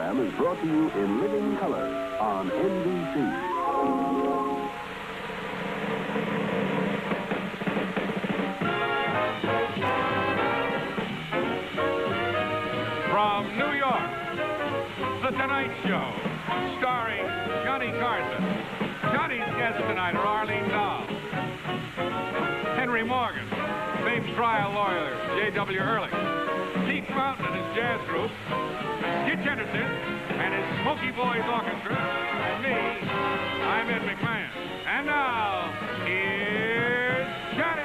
program is brought to you in living color on NBC. From New York, The Tonight Show, starring Johnny Carson. Johnny's guests tonight are Arlene Dahl, Henry Morgan, famed trial lawyer J.W. Ehrlich, Pete Mountain and his jazz group, Skitch Henderson and his Smoky Boys Orchestra, and me, I'm Ed McMahon. And now, here's Johnny.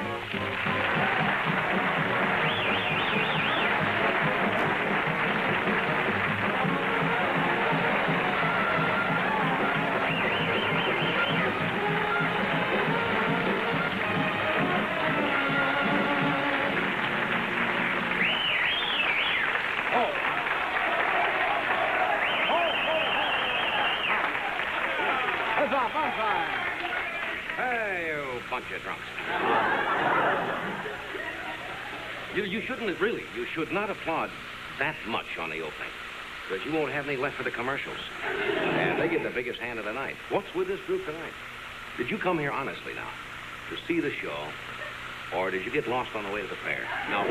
Hey, you bunch of drunks. You shouldn't, really, you should not applaud that much on the opening, because you won't have any left for the commercials. And they get the biggest hand of the night. What's with this group tonight? Did you come here honestly now, to see the show, or did you get lost on the way to the fair? Now,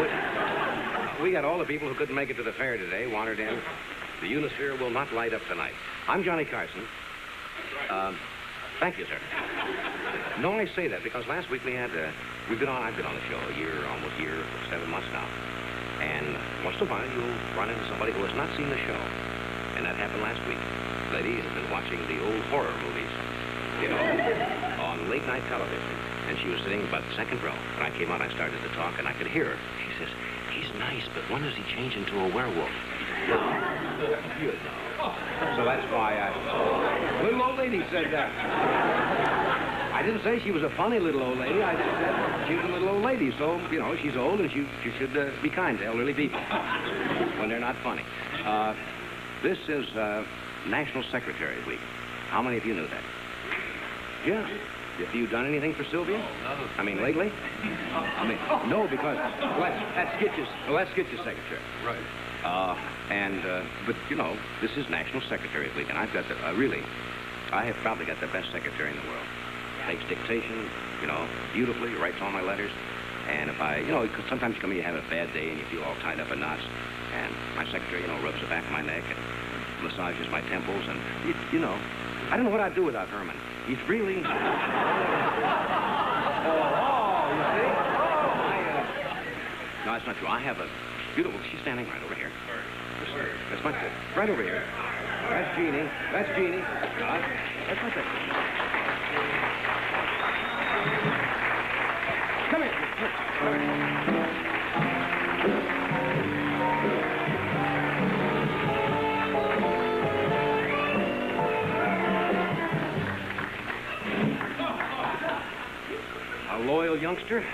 we got all the people who couldn't make it to the fair today wandered in. The Unisphere will not light up tonight. I'm Johnny Carson. Thank you, sir. No, I say that because last week I've been on the show almost a year, 7 months now. And once in a while you'll run into somebody who has not seen the show. And that happened last week. The lady has been watching the old horror movies, on late night television. And she was sitting about the second row. When I came out, I started to talk and I could hear her. She says, "He's nice, but when does he change into a werewolf?" You know. So that's why little old lady said that. I didn't say she was a funny little old lady. I just said she was a little old lady. So, she's old and she should be kind to elderly people when they're not funny. This is National Secretary Week. How many of you knew that? Yeah. Have you done anything for Sylvia? No. I mean, lately? No, because that's Skitch's secretary. Right. But, this is National Secretary Week, and I've got I have probably got the best secretary in the world. Takes dictation, beautifully, writes all my letters. And if cause sometimes you have a bad day and you feel all tied up in knots. And my secretary, rubs the back of my neck and massages my temples. And, I don't know what I'd do without Herman. He's really... you see? No, that's not true. I have a beautiful... She's standing right over here. That's my tip. Right over here. That's Jeannie. That's Jeannie. That's my tip. Come here. A loyal youngster.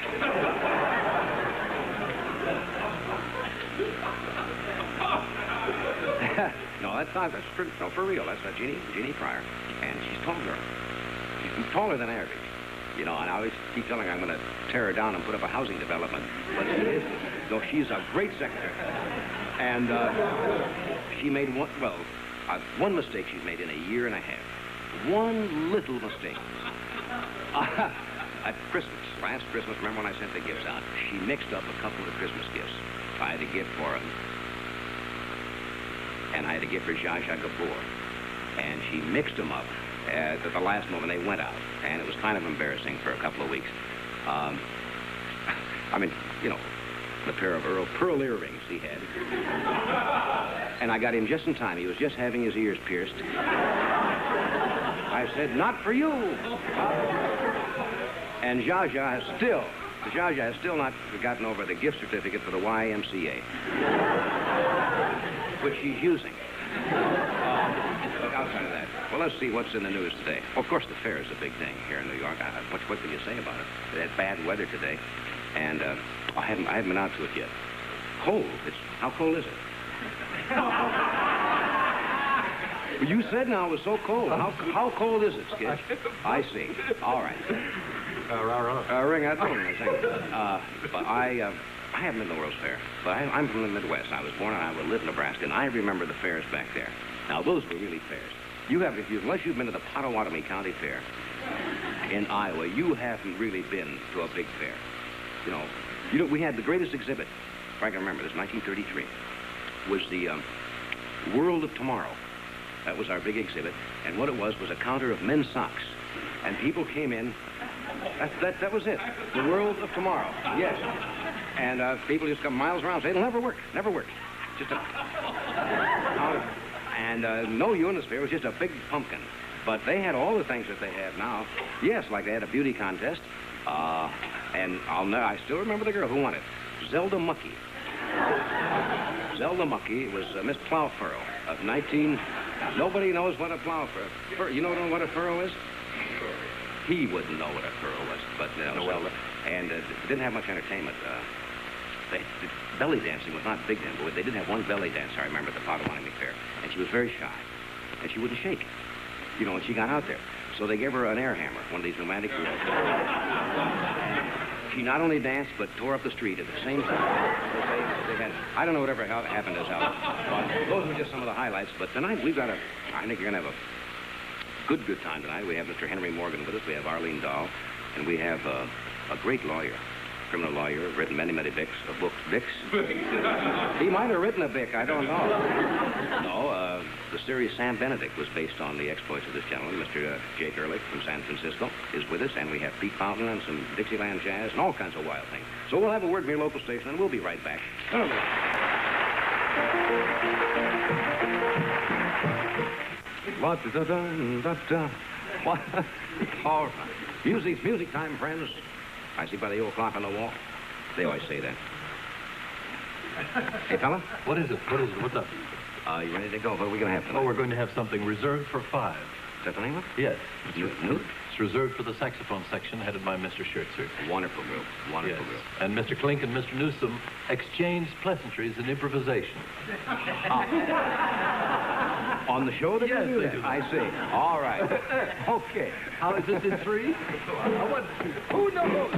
No, that's not. That's for real. That's Jeannie Pryor, and she's taller. She's taller than average. And I always keep telling her I'm going to tear her down and put up a housing development, but she isn't. No, she's a great secretary, and she made one mistake she's made in a year and a half. One little mistake. At last Christmas, remember when I sent the gifts out? She mixed up a couple of Christmas gifts. I had a gift for her, and I had a gift for Zsa Zsa Gabor. And she mixed them up at the last moment. They went out, and it was kind of embarrassing for a couple of weeks. The pair of pearl earrings he had. And I got him just in time. He was just having his ears pierced. I said, "Not for you." And Zsa Zsa has still not gotten over the gift certificate for the YMCA, which she's using. But outside of that, well, let's see what's in the news today. Well, of course, the fair is a big thing here in New York. What can you say about it? They had bad weather today, and I haven't been out to it yet. Cold. How cold is it? Well, you said now it was so cold. How cold is it, Skitch? I see. All right. Ring that phone, I think. But I haven't been to the World's Fair. But I'm from the Midwest. I was born and I lived in Nebraska, and I remember the fairs back there. Now, those were really fairs. Unless you've been to the Pottawatomie County Fair in Iowa, you haven't really been to a big fair. We had the greatest exhibit, if I can remember, this 1933, was the World of Tomorrow. That was our big exhibit, and what it was a counter of men's socks. And people came in. That was it. The World of Tomorrow. Yes. And people just come miles around and say, it'll never work. Never work. Just a counter. And no Eunice Fair was just a big pumpkin. But they had all the things that they have now. Yes, like they had a beauty contest. And I still remember the girl who won it. Zelda Muckey. Zelda Muckey was Miss Plowfurrow of 19... Nobody knows what a plowfurrow... You know what a furrow is? He wouldn't know what a furrow was, but Zelda. And didn't have much entertainment. Belly dancing was not big then, but they did have one belly dancer, I remember, at the Pottawatomie Fair. And she was very shy. And she wouldn't shake. And she got out there. So they gave her an air hammer, one of these pneumatic wheels. She not only danced, but tore up the street at the same time. I don't know whatever happened to Zelda. But those were just some of the highlights. But tonight, I think you're going to have a good time tonight. We have Mr. Henry Morgan with us. We have Arlene Dahl. And we have a great lawyer, criminal lawyer, written many books. He might have written a book, I don't know. No, the series Sam Benedict was based on the exploits of this gentleman. Mr. Jake Ehrlich from San Francisco is with us, and we have Pete Fountain and some Dixieland jazz and all kinds of wild things. So we'll have a word from your local station, and we'll be right back. All right. Music's music time, friends. I see by the old clock on the wall. They always say that. Hey, fella? What is it? What's up? You ready to go? What are we going to have tonight? Oh, we're going to have something reserved for 5. Is that the name of it? Yes. New? It's reserved for the saxophone section, headed by Mr. Schertzer. Wonderful group. Wonderful group. And Mr. Klink and Mr. Newsom exchanged pleasantries and improvisation. On the show? Yes, they do. I see. All right. Okay. How is this in 3? Who knows?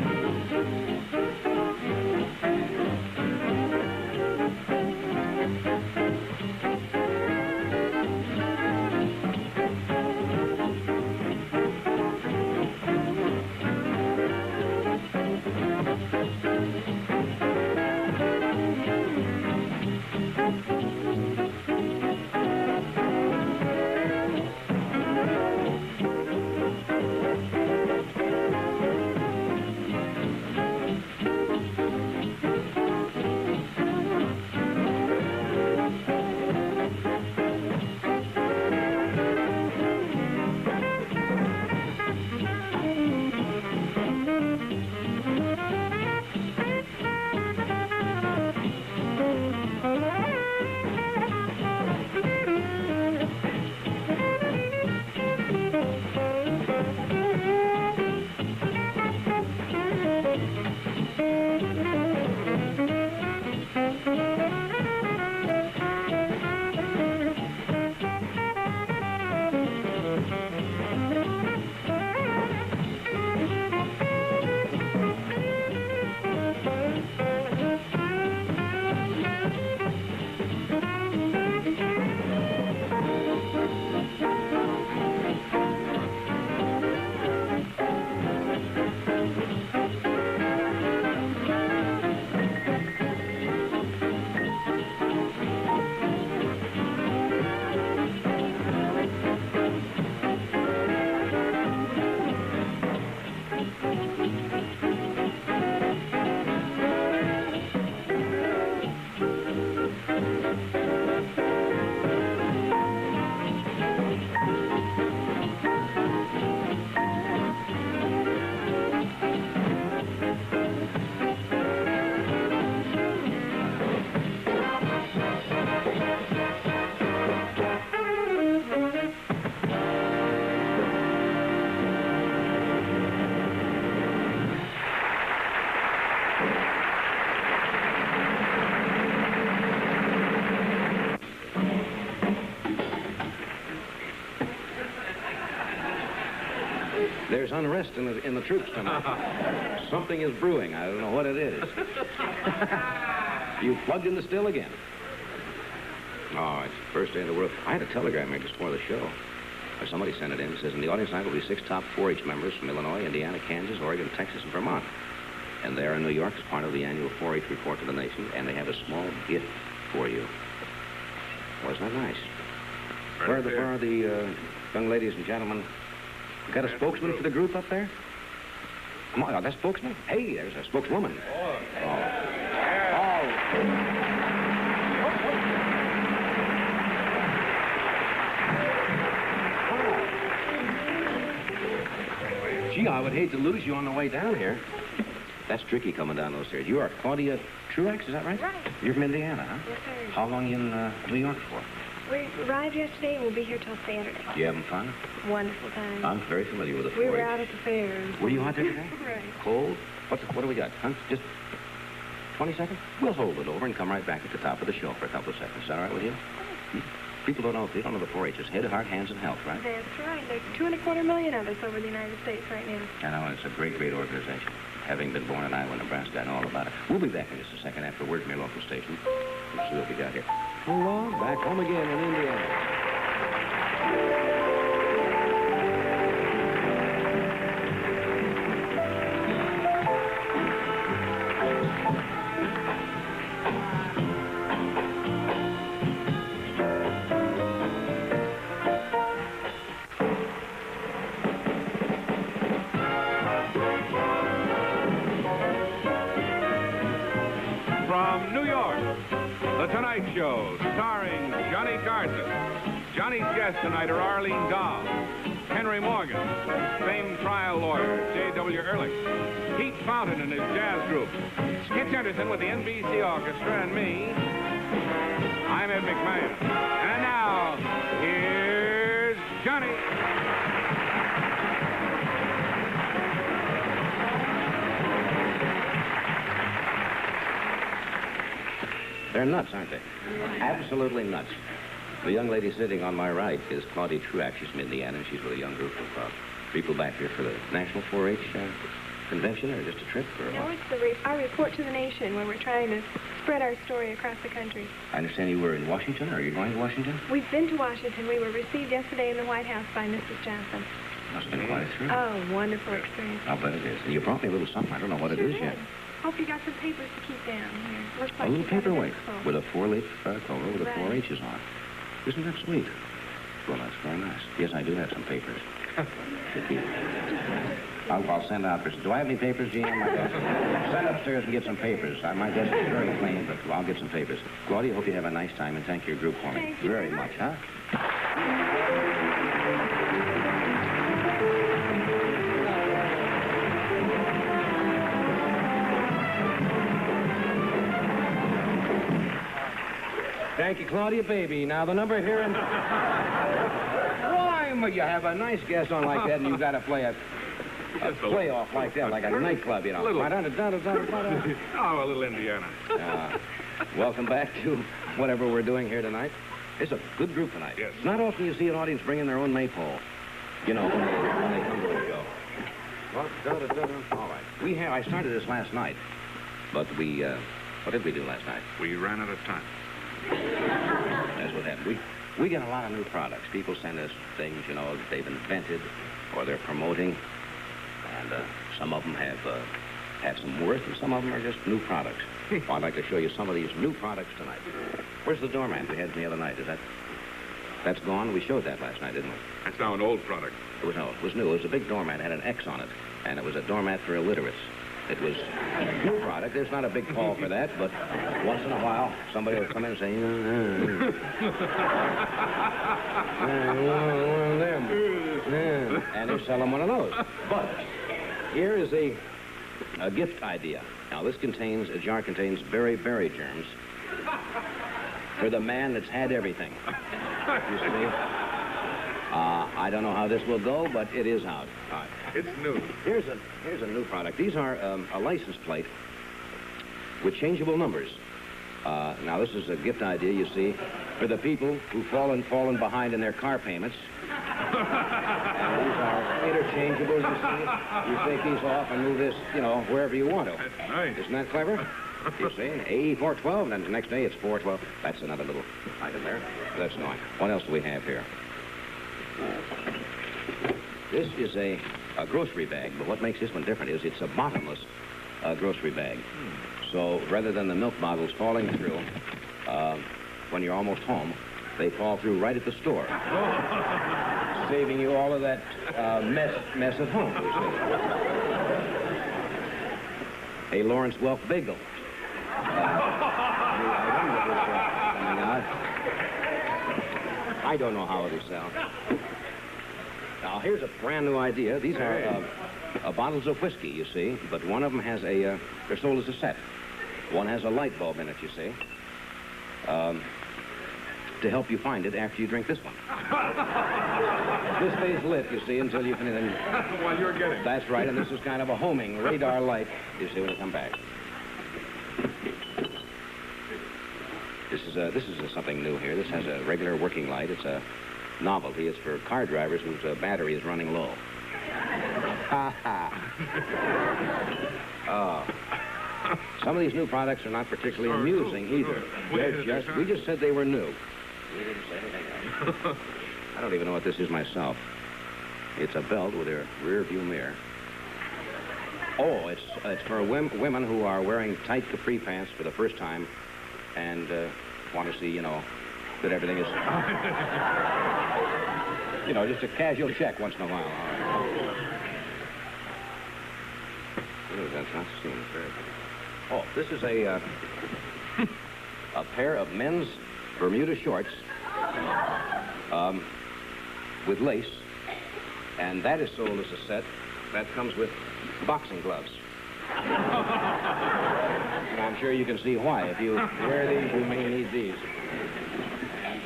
There's unrest in the troops tonight. Something is brewing. I don't know what it is. You plugged in the still again. Oh, it's First day in the world. I had a telegram here just before the show. Or somebody sent it in. It says, in the audience tonight will be 6 top 4-H members from Illinois, Indiana, Kansas, Oregon, Texas, and Vermont. And they are in New York as part of the annual 4-H report to the nation, and they have a small gift for you. Wasn't that nice? Where are the young ladies and gentlemen? You got a spokesman for the group up there? Come on, that spokesman? Hey, there's a spokeswoman. Gee, I would hate to lose you on the way down here. That's tricky coming down those stairs. You are Claudia Truex, is that right? Right. You're from Indiana, huh? Yes, sir. How long you in New York for? We arrived yesterday and we'll be here till Saturday. You having fun? Wonderful time. I'm very familiar with the 4-H. We were out at the fair. Were you out there today? Right. Cold? What do we got, huh? Just 20 seconds? We'll hold it over and come right back at the top of the show for a couple of seconds. Is that all right with you? People don't know. They don't know the 4-H. It's head, heart, hands, and health, right? That's right. There's 2.25 million of us over the United States right now. I know. It's a great, great organization. Having been born in Iowa, Nebraska, I know all about it. We'll be back in just a second after a word from your local station. We'll see what we got here. Hello, back home again in Indiana. From New York, The Tonight Show, starring Johnny Carson. Johnny's guests tonight are Arlene Dahl, Henry Morgan, famed trial lawyer J.W. Ehrlich, Pete Fountain and his jazz group, Skitch Henderson with the NBC Orchestra, and me. I'm Ed McMahon. And now, here's Johnny. They're nuts, aren't they? Absolutely nuts. The young lady sitting on my right is Claudia Truex. She's from Indiana, and she's with a young group of people back here for the National 4-H convention, or just a trip, or No, what? it's our report to the nation where we're trying to spread our story across the country. I understand you were in Washington, or are you going to Washington? We've been to Washington. We were received yesterday in the White House by Mrs. Johnson. Must have been quite a thrill. Oh, wonderful experience. I'll bet it is. And you brought me a little something. I don't know what it is yet. Hope you got some papers to keep down here. Looks like A little you got paperweight expo. with a 4-leaf cover with the Right. 4-H's on. Isn't that sweet? Well, that's very nice. Yes, I do have some papers to keep. I'll send out. Do I have any papers, Gene, on my desk? Send upstairs and get some papers. My desk is very clean, but I'll get some papers. Claudia, hope you have a nice time, and thank your group for me. Thank you very very much, huh? Thank you, Claudia, baby. Now, the number here in... Why, you have a nice guest on like that, and you've got to play a playoff like that, like a nightclub, you know. A little. Oh, Oh, a little Indiana. welcome back to whatever we're doing here tonight. It's a good group tonight. Yes. Not often you see an audience bring in their own maypole, you know, when they come to a show. All right. I started this last night, but what did we do last night? We ran out of time. That's what happened. We get a lot of new products. People send us things, you know, that they've invented or they're promoting. And some of them have some worth, and some of them are just new products. Well, I'd like to show you some of these new products tonight. Where's the doormat we had the other night? That's gone? We showed that last night, didn't we? That's now an old product. It was new. It was a big doormat. It had an X on it. And it was a doormat for illiterates. It was a new product. There's not a big call for that, but once in a while, somebody will come in and say, one of them. And they're selling one of those. But here is a gift idea. Now, this jar contains berry germs for the man that's had everything. You see? I don't know how this will go, but it is out. All right. It's new. Here's a new product. These are a license plate with changeable numbers. Now, this is a gift idea, you see, for the people who've fallen behind in their car payments. And these are interchangeable, you see. You take these off and move this, you know, wherever you want to. That's nice. Isn't that clever? You see, A412, and then the next day it's 412. That's another little item there. That's going. What else do we have here? This is a grocery bag, but what makes this one different is it's a bottomless grocery bag. So rather than the milk bottles falling through when you're almost home, they fall through right at the store, saving you all of that mess at home, you see. A Lawrence Welk bagel. Coming out. I don't know how it'll sell. Now, here's a brand new idea. These are bottles of whiskey, you see, but one of them has they're sold as a set. One has a light bulb in it, you see, to help you find it after you drink this one. This stays lit, you see, until you finish. While you're getting. That's right, and this is kind of a homing radar light, you see, when you come back. This is something new here. This has a regular working light. It's a novelty. It's for car drivers whose battery is running low. Ha ha. Oh. Some of these new products are not particularly amusing either. We just said they were new. We didn't say anything else. I don't even know what this is myself. It's a belt with a rear view mirror. Oh, it's for women who are wearing tight capri pants for the first time and want to see, you know, that everything is, you know, just a casual check once in a while. All right. What is that? Not seen. Oh, this is a pair of men's Bermuda shorts with lace, and that is sold as a set. That comes with boxing gloves. And I'm sure you can see why. If you wear these, you may need these. And,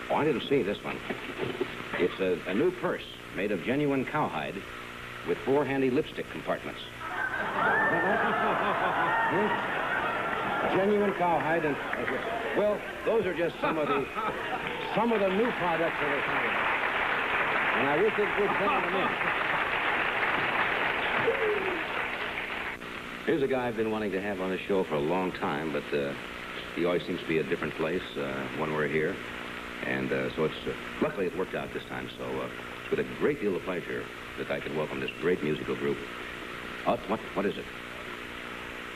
oh, I didn't see this one. It's a new purse made of genuine cowhide with 4 handy lipstick compartments. Genuine cowhide and... Well, those are just some of the new products that are coming. And I wish they would send them in. Here's a guy I've been wanting to have on the show for a long time, but he always seems to be at a different place when we're here. And so it's... luckily, it worked out this time, so it's with a great deal of pleasure that I can welcome this great musical group. What is it?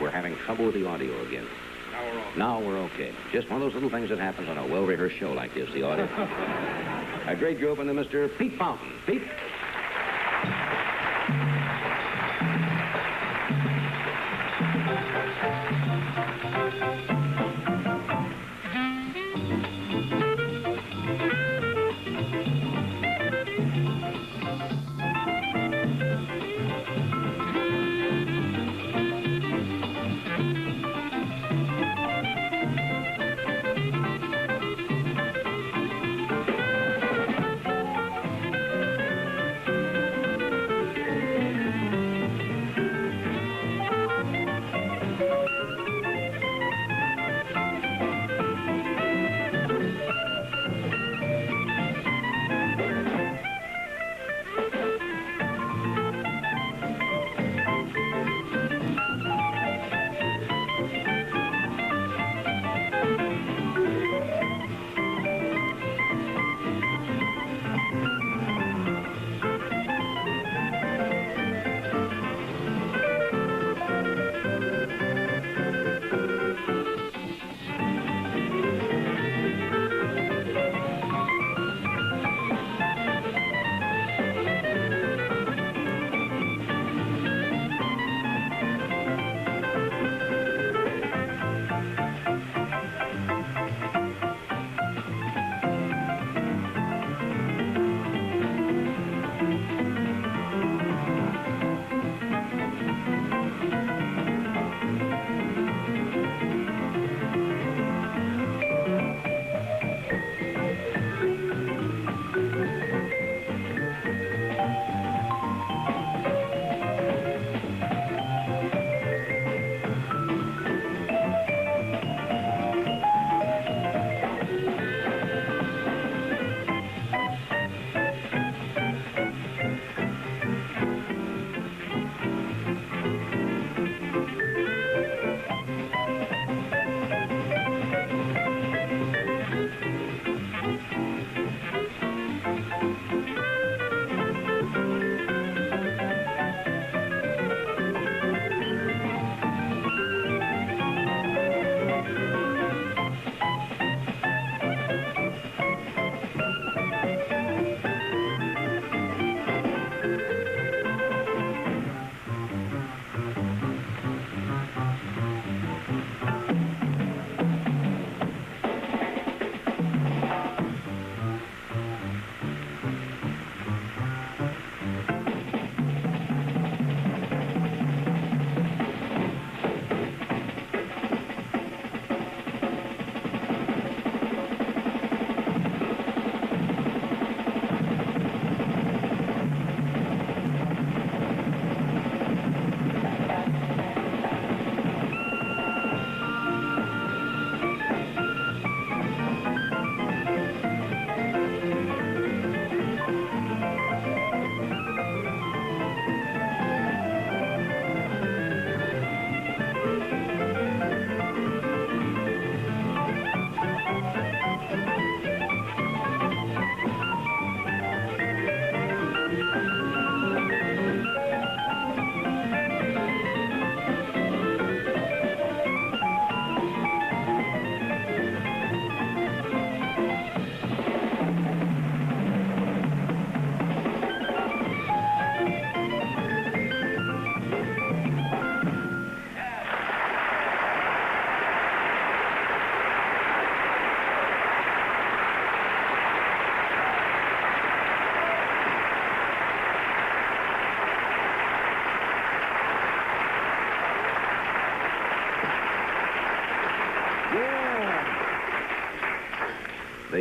We're having trouble with the audio again. Now we're okay. Just one of those little things that happens on a well-rehearsed show like this, the audio. A great group under Mr. Pete Fountain. Pete?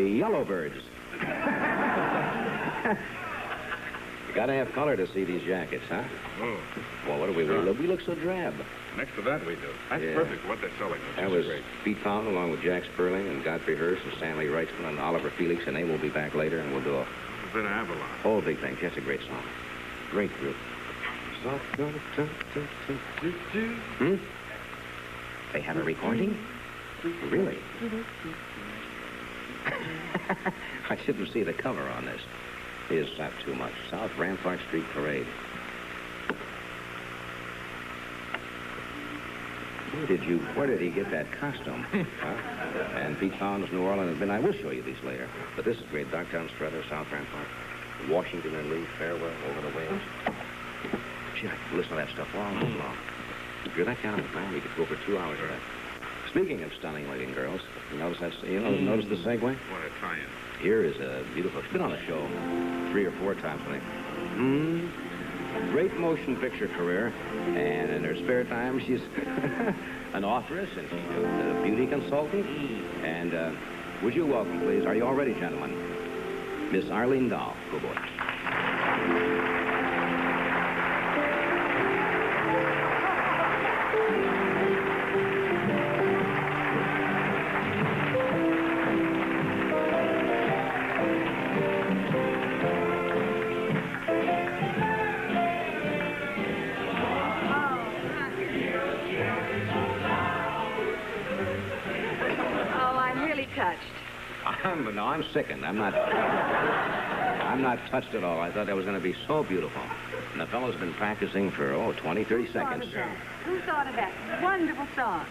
Yellowbirds. You gotta have color to see these jackets, huh? Oh. Well, what do we look? We look so drab. Next to that, we do. That's Yeah. perfect for what they're selling. That was Pete Pound along with Jack Sperling and Godfrey Hurst and Stanley Wrightsman and Oliver Felix, and they will be back later, and we'll do a It's been Avalon. whole big thing. That's a great song. Great group. Hmm? They have a recording? Really? I shouldn't see the cover on this. Is not too much. South Rampart Street Parade. Where did he get that costume? Huh? And Pete Pound's New Orleans, and I will show you these later. But this is great. Dogtown Struther, South Rampart, Washington and Lee, Farewell, Over the Wales. Gee, I could listen to that stuff all night long. If you're that kind of a fan, you could go for 2 hours of that. Speaking of stunning looking girls, you notice notice the segue? What a tie-in. Here is a beautiful, she's been on the show 3 or 4 times, I think. Great motion picture career, and in her spare time, she's an authoress, and she's a beauty consultant. And would you welcome, please, are you all ready, gentlemen? Miss Arlene Dahl. Go boy. No, I'm sickened. I'm not touched at all. I thought that was going to be so beautiful. And the fellow's been practicing for, 20, 30 seconds. Who thought of that wonderful song?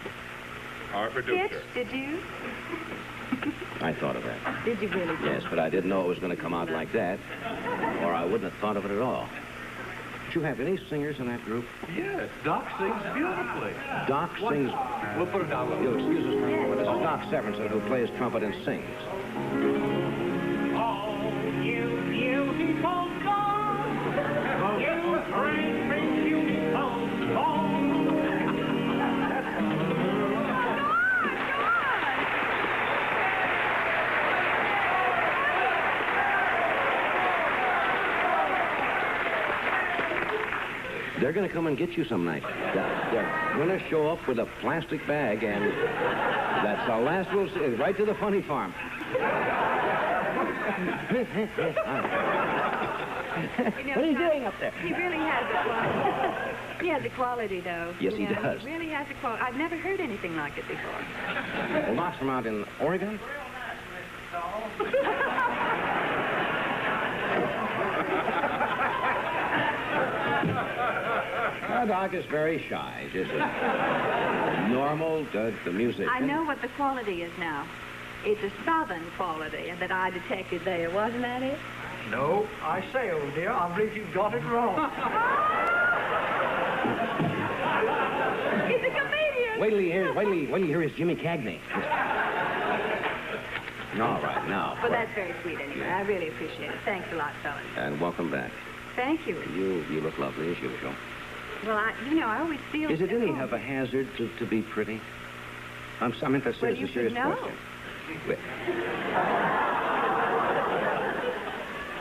Our producer. Pitch, did you? I thought of that. Did you really? Yes, but I didn't know it was going to come out like that, or I wouldn't have thought of it at all. Did you have any singers in that group? Yes, Doc sings beautifully. Doc sings... We'll put it down. You'll excuse us for a moment. This is Doc Severinsen, who plays trumpet and sings. Oh, you beautiful God, you bring me beautiful song. They're going to come and get you some night. They're going to show up with a plastic bag, and that's the last we'll see. Right to the funny farm. What are you doing up there? He really has a quality. He has a quality, though. Yes, he does. He really has a quality. I've never heard anything like it before. Well, Doc's from out in Oregon? Doc is very shy. Just normal, the music. I know what the quality is now. It's a southern quality that I detected there. Wasn't that it? No, I say, old dear, I believe you've got it wrong. He's a comedian. Wait till you hear his Jimmy Cagney. All right, now. Well, that's very sweet anyway. I really appreciate it. Thanks a lot, fellas. And welcome back. Thank you. You look lovely, as usual. Well, I always feel... Is it any of a hazard to be pretty? I'm interested. Well, It's you a serious should know. question.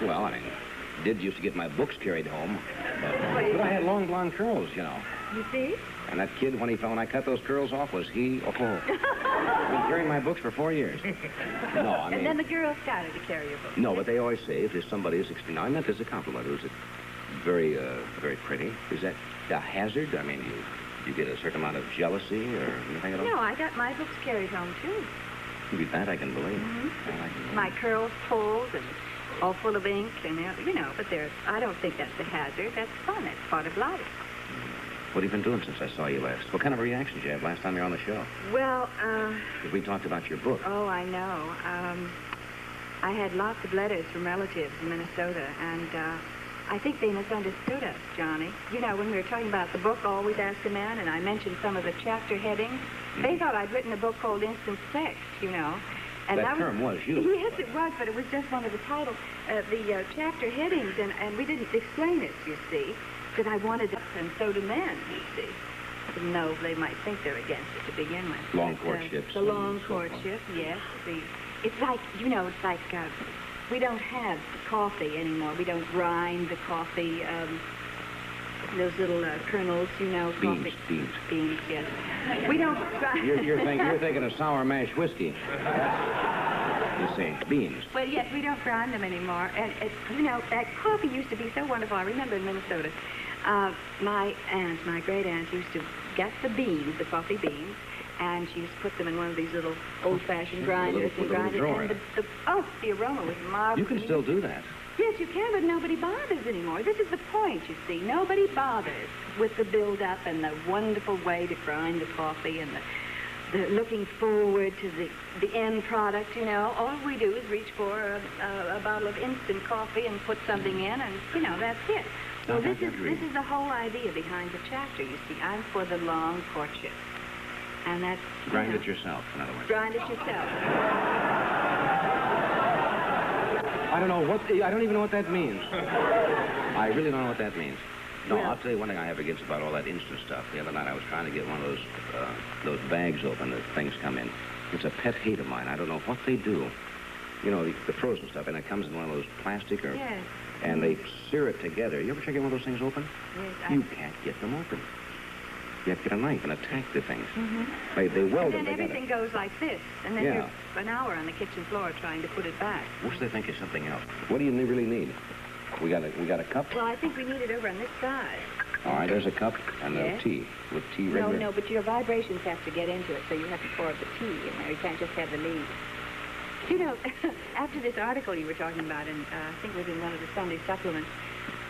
Well, I mean, did used to get my books carried home, but I had long blonde curls, you know. You see? And that kid, when I cut those curls off, was he? Oh, been carrying my books for 4 years. No, I mean. And then the girls started to carry your books. No, but they always say if there's somebody who's I meant as a compliment, who's very, very pretty. Is that a hazard? I mean, you get a certain amount of jealousy or anything at all? No, I got my books carried home, too. That I can believe. My curls pulled and all full of ink, and, but I don't think that's a hazard. That's fun. That's part of life. What have you been doing since I saw you last? What kind of reaction did you have last time you were on the show? Well, We talked about your book. Oh, I know. I had lots of letters from relatives in Minnesota, and I think they misunderstood us, Johnny. You know, when we were talking about the book, Always Ask a Man, and I mentioned some of the chapter headings, they thought I'd written a book called Instant Sex, you know. And that term was used. Yes, it was, but it was just one of the titles, the chapter headings, and we didn't explain it, you see, because I wanted it, and so do men, you see. Even though they might think they're against it to begin with. Long courtships. The long courtship, yes. it's like, we don't have coffee anymore. We don't grind the coffee, those little kernels, coffee. Beans, yes. We don't grind. You're thinking of sour mash whiskey. You say beans. Well, yes, we don't grind them anymore. And, that coffee used to be so wonderful. I remember in Minnesota, my great aunt used to get the beans, the coffee beans, and she used to put them in one of these little old-fashioned grinders and grind it. And the aroma was marvelous. You can still do that. Yes, you can, but nobody bothers anymore. This is the point, you see. Nobody bothers with the build-up and the wonderful way to grind the coffee and the looking forward to the end product, All we do is reach for a bottle of instant coffee and put something in, and, that's it. Well, this is the whole idea behind the chapter, you see. I'm for the long courtship. And that's... Grind it yourself, in other words. Grind it yourself. I don't even know what that means. I really don't know what that means. No, well, I'll tell you one thing I have against about all that instant stuff. The other night I was trying to get one of those bags open that things come in. It's a pet hate of mine. I don't know what they do. The frozen stuff, and it comes in one of those plastic or... Yes. And they sear it together. You ever try to get one of those things open? Yes, You can't get them open. You have to get a knife and attack the things. Mm-hmm. They weld them and then together. everything goes like this, and then you're an hour on the kitchen floor trying to put it back. Wish they think of something else. What do you really need? We got a cup? Well, I think we need it over on this side. All right, there's a cup and Yes. a tea. With tea regular. No, but your vibrations have to get into it, so you have to pour the tea in there. You can't just have the leaves. After this article you were talking about, and I think it was in one of the Sunday supplements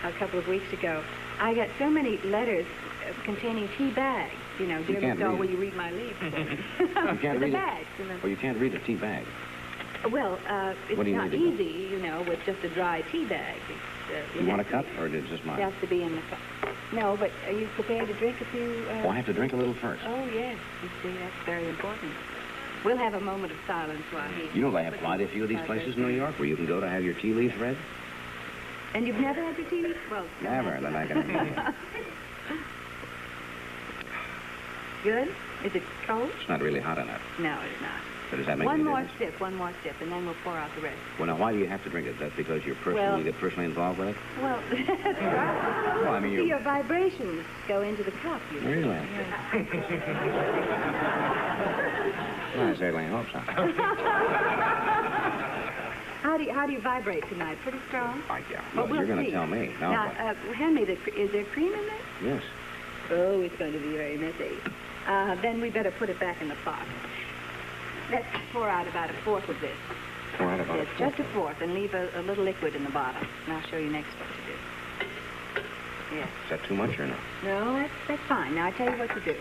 a couple of weeks ago, I got so many letters containing tea bags. Dear Miss Doll, will you read my leaves? You can't read bags. Well, you can't read a tea bag. Well, it's What do you not need to easy, with just a dry tea bag. You want a cup, or is it just mine? It has to be in the cup. No, but are you prepared to drink a few? Well, I have to drink a little first. Oh, yes. You see, that's very important. We'll have a moment of silence while he... They have quite a few of these places in New York where you can go to have your tea leaves read. And you've never had your tea leaves? Well, Never, then I can... Good? Is it cold? It's not really hot enough. No, it's not. So does that make one any more difference? one more sip, and then we'll pour out the rest. Well, now, why do you have to drink it? Is that because you get personally involved with it? Well, that's right. Well, I mean, See, your vibrations go into the cup. Really? Yeah. Well, I certainly hope so. How do you vibrate tonight? Pretty strong? Yeah. Well, You're going to see. tell me. No, Now, hand me is there cream in there? yes. Oh, it's going to be very messy. Then we better put it back in the pot. Let's pour out about a fourth of this. Pour out about Yes, just a fourth, and leave a little liquid in the bottom. And I'll show you next what to do. Yes. Is that too much or no? No, that's fine. Now, I tell you what to do.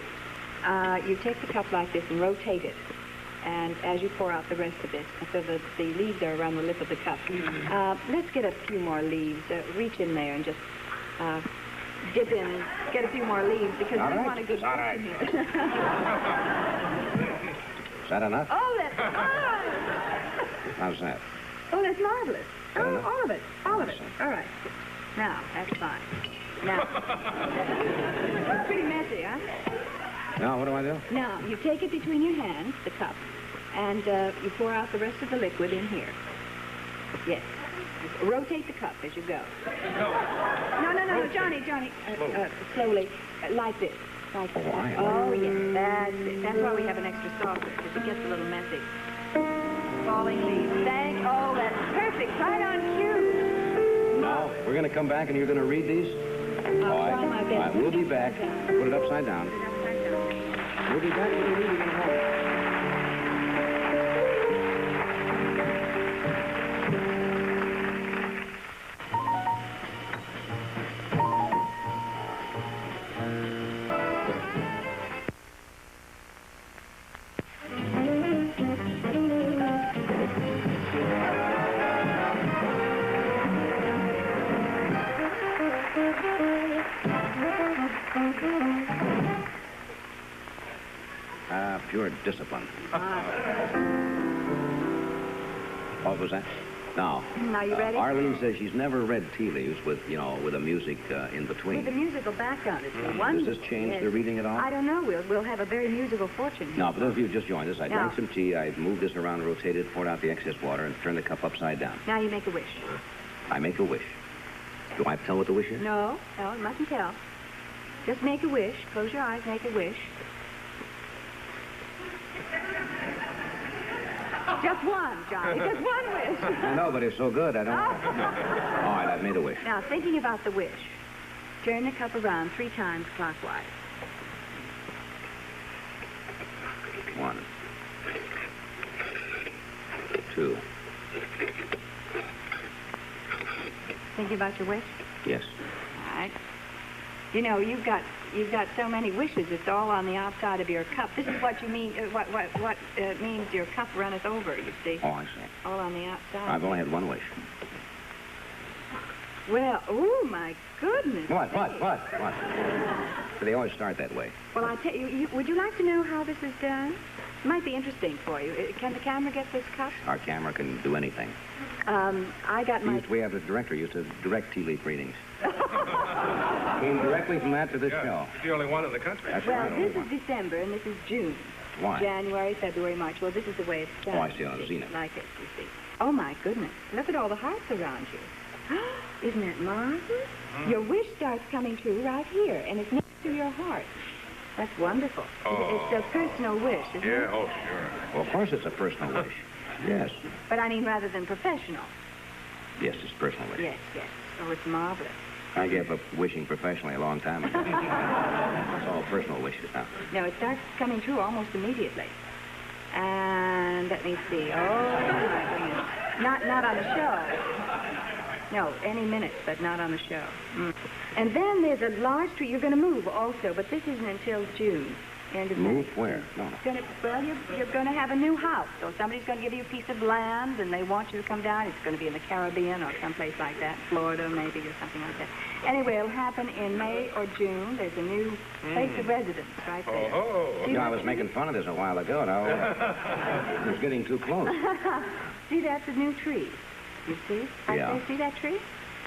You take the cup like this and rotate it. And as you pour out the rest of it, so that the leaves are around the lip of the cup. Let's get a few more leaves. Reach in there and just dip in, get a few more leaves, because we want a good person here. Is that enough? Oh, that's fine. How's that? Oh, that's marvelous. that Oh, enough? all of it. All of it. All right. Now, that's fine. Now, it's pretty messy, huh? Now, what do I do? Now, you take it between your hands, the cup, and you pour out the rest of the liquid in here. Yes. Rotate the cup as you go. No, Johnny. Slowly, like this. Like this. Oh, yes, that's it. That's why we have an extra saucer, because it gets a little messy. Falling leaves. Oh, that's perfect. Right on cue. Now, we're going to come back and you're going to read these? I'll try my best. All right, we'll be back. Put it upside down. We'll be back. What do you mean you're going to hold it? Pure discipline. What was that? Now, Are you ready? Arlene says she's never read tea leaves with, you know, with a music in between. With a musical background. It's Does wonderful. this change Yes. the reading at all? I don't know. We'll have a very musical fortune here. Now, for those of you who just joined us, I No. drank some tea, I moved this around, rotated, poured out the excess water, and turned the cup upside down. Now you make a wish. I make a wish. Do I have to tell what the wish is? No, you mustn't tell. Just make a wish. Close your eyes, make a wish. Just one, Johnny. Just one wish. I know, but it's so good, I don't... All right, I've made a wish. Now, thinking about the wish, turn the cup around 3 times clockwise. 1, 2. Thinking about your wish? Yes. All right. You know, you've got so many wishes. It's all on the outside of your cup. This is what you mean. What means your cup runneth over. You see. Oh, I see. All on the outside. I've only had one wish. Well, oh my goodness. What? They always start that way. Well, I tell you, would you like to know how this is done? It might be interesting for you. Can the camera get this cup? Our camera can do anything. I got my... We have a director used to direct tea leaf readings. Came directly from that to this show. He's the only one in the country. That's Well, right. this is December, and this is June. Why? January, February, March. Well, this is the way it's done. Oh, I see, on the zenith. Like it, you see. Oh, my goodness. Look at all the hearts around you. Isn't that marvelous? Your wish starts coming true right here, and it's next to your heart. That's wonderful. It's a personal wish, isn't it? Yeah, oh, sure. Well, of course it's a personal wish. Yes. But I mean rather than professional. Yes, it's a personal wish. Yes. Oh, it's marvelous. I gave up wishing professionally a long time ago. It's all personal wishes now. No, it starts coming true almost immediately. And let me see. Oh, my goodness. Not on the show. No, any minute, but not on the show. And then there's a large tree. You're going to move also, but this isn't until June. End of Move May. where? No. Well, you're going to have a new house. So somebody's going to give you a piece of land, and they want you to come down. It's going to be in the Caribbean or someplace like that, Florida maybe or something like that. Anyway, it'll happen in May or June. There's a new place of residence right there. Oh. I was making fun of this a while ago. Now, it was getting too close. See, that's a new tree. You see? Yeah. See that tree?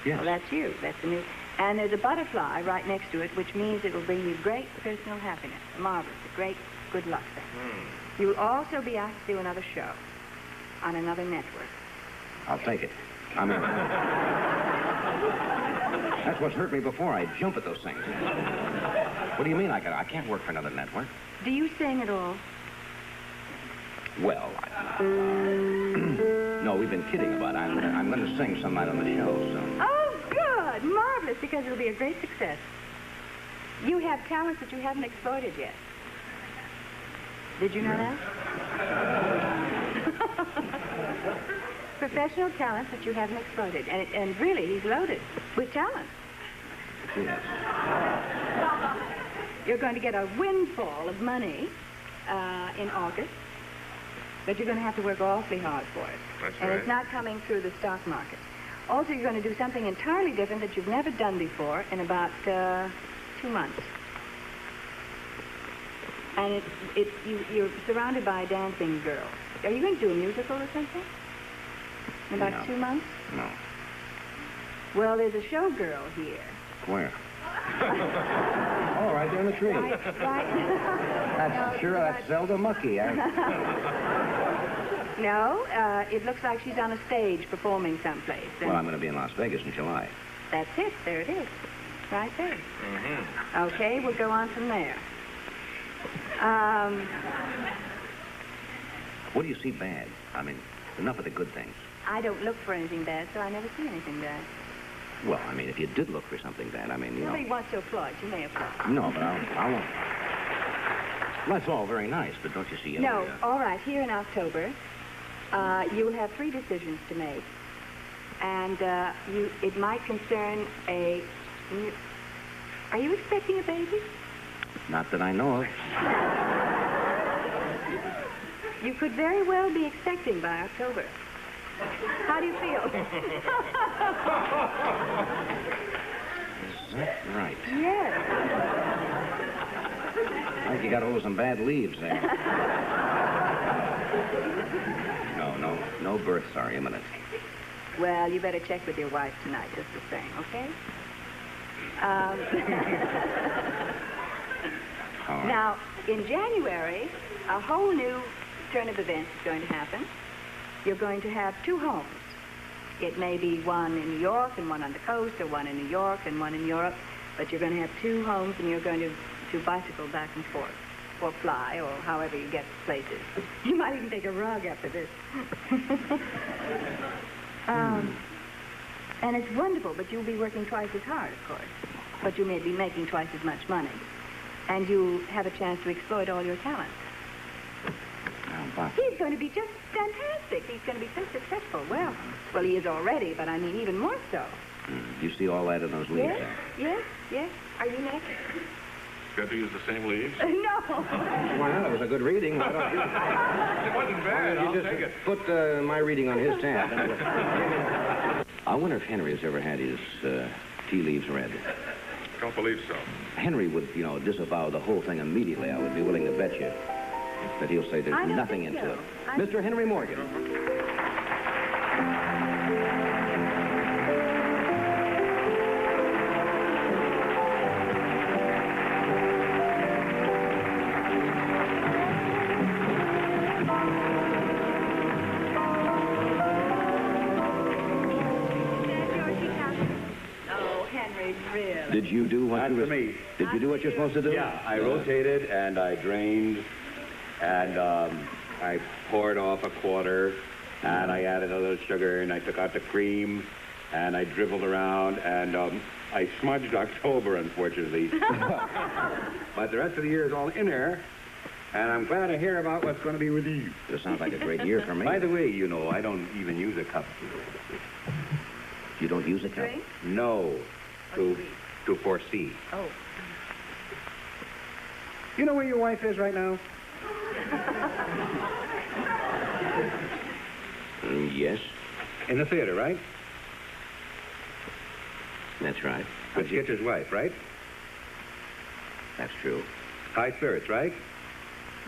Yes. Well, that's you. That's the new. And there's a butterfly right next to it, which means it will bring you great personal happiness. Marvelous. A great good luck thing. You will also be asked to do another show on another network. I'll take it. I'm in. That's what's hurt me before. I jump at those things. What do you mean I can't work for another network? Do you sing at all? Well, no, we've been kidding about it. I'm going to sing some night on the show, so... Oh, good. Marvelous, because it'll be a great success. You have talents that you haven't exploited yet. Did you know that? Professional talents that you haven't exploited. And really, he's loaded with talent. Yes. You're going to get a windfall of money in August, but you're going to have to work awfully hard for it. That's and right. it's not coming through the stock market. Also, you're going to do something entirely different that you've never done before in about 2 months. And you're surrounded by dancing girls. Are you going to do a musical or something? In about No. 2 months? No. Well, there's a showgirl here. Where? Oh, right there in the tree. Right. That's Zelda Mucky. No, it looks like she's on a stage performing someplace. And Well, I'm going to be in Las Vegas in July. that's it. There it is. Right there. Okay, we'll go on from there. What do you see bad? I mean, enough of the good things. I don't look for anything bad, so I never see anything bad. Well, I mean, if you did look for something bad, I mean, you Nobody know... wants to applaud. You may applaud. No, but I won't. Well, that's all very nice, but don't you see... No, all right. Here in October, you will have 3 decisions to make. And it might concern a... Are you expecting a baby? Not that I know of. You could very well be expecting by October. How do you feel? Is that right? Yes. I think you got hold of some bad leaves there. No births are imminent. Well, you better check with your wife tonight, just the same, okay? Now, in January, a whole new turn of events is going to happen. You're going to have 2 homes. It may be one in New York and one on the coast, or one in New York and one in Europe, but you're going to have 2 homes, and you're going to bicycle back and forth, or fly, or however you get places. You might even take a rug after this. And it's wonderful, but you'll be working twice as hard, of course. But you may be making twice as much money. And you have a chance to exploit all your talents. He's going to be just fantastic. He's going to be so successful. Well, he is already, but I mean even more so. You see all that in those leaves? Yes. Are you next? Got to use the same leaves? No. Why not? It was a good reading. Why don't you? It wasn't bad. I'll take it. Put my reading on his tab. I wonder if Henry has ever had his tea leaves read. Don't believe so. Henry would, disavow the whole thing immediately. I would be willing to bet you that he'll say there's nothing into it. Mr. Henry Morgan. Did you do what you were... me. Did you do what you're supposed to do? Yeah, I rotated and I drained and I poured off a quarter and I added a little sugar and I took out the cream and I dribbled around and I smudged October, unfortunately. But the rest of the year is all in there, and I'm glad to hear about what's going to be with you. This sounds like a great year for me. By the way, I don't even use a cup. You don't use a cup? Drink? No. To foresee. Oh. You know where your wife is right now? Yes. In the theater, right? That's right. With Skitcher's wife, right? That's true. High spirits, right?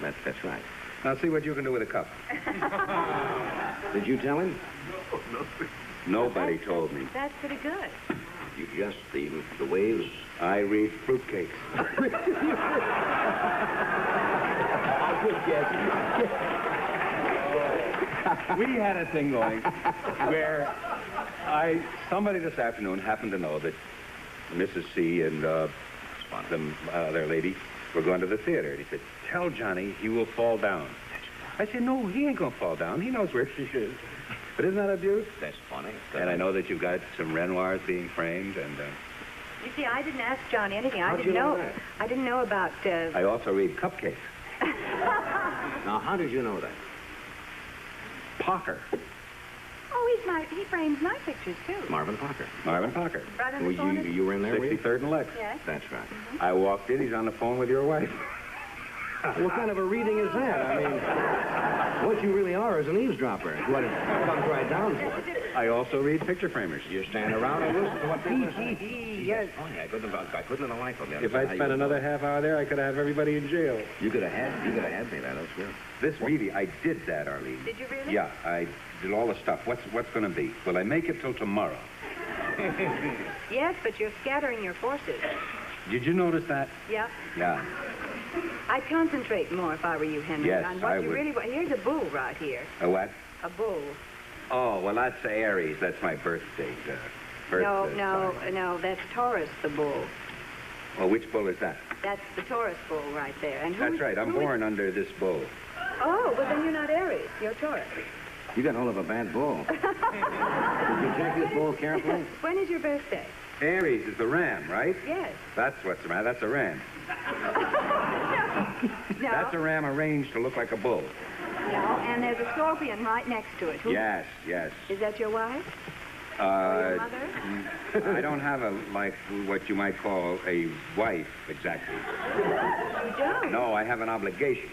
That's right. Now see what you can do with a cup. Did you tell him? Nobody told me. That's pretty good. You just, the waves... I read fruitcakes. Good guess. We had a thing going where somebody this afternoon happened to know that Mrs. C and some other lady were going to the theater. And he said, tell Johnny he will fall down. I said, no, he ain't going to fall down. He knows where she is. But isn't that a beaut? That's funny. And I know that you've got some Renoirs being framed, and... You see, I didn't ask Johnny anything. I How'd you know that? I didn't know about... I also read cupcakes. Now, how did you know that? Parker. Oh, he frames my pictures, too. Marvin Parker. Marvin Parker. Right on the corner? You were in there, were you? 63rd and Lex. Yes. That's right. I walked in, he's on the phone with your wife. What kind of a reading is that? I mean, what you really are is an eavesdropper. What it comes right down for. I also read picture framers. You stand around and listen to what people say. Yes. Funny, I couldn't have liked them. If I'd spent another half hour there, I could have everybody in jail. You could have had me. That's good. This really, I did that, Arlene. Did you really? Yeah, I did all the stuff. What's going to be? Will I make it till tomorrow? Yes, but you're scattering your forces. Did you notice that? Yeah. Yeah. I'd concentrate more if I were you, Henry. Yes, on what I you would. really want. Here's a bull right here. A what? A bull. Oh, well, that's Aries. That's my birth date. No, that's Taurus, the bull. Well, which bull is that? That's the Taurus bull right there. And That's right. I'm born under this bull. Oh, well, then you're not Aries. You're Taurus. You got hold of a bad bull. Did you check this bull carefully? When is your birthday? Aries is the ram, right? Yes. That's what's the matter. That's a ram. No. That's a ram arranged to look like a bull. No, and there's a scorpion right next to it. Yes. Is that your wife? Or your mother? I don't have what you might call a wife, exactly. You don't? No, I have an obligation.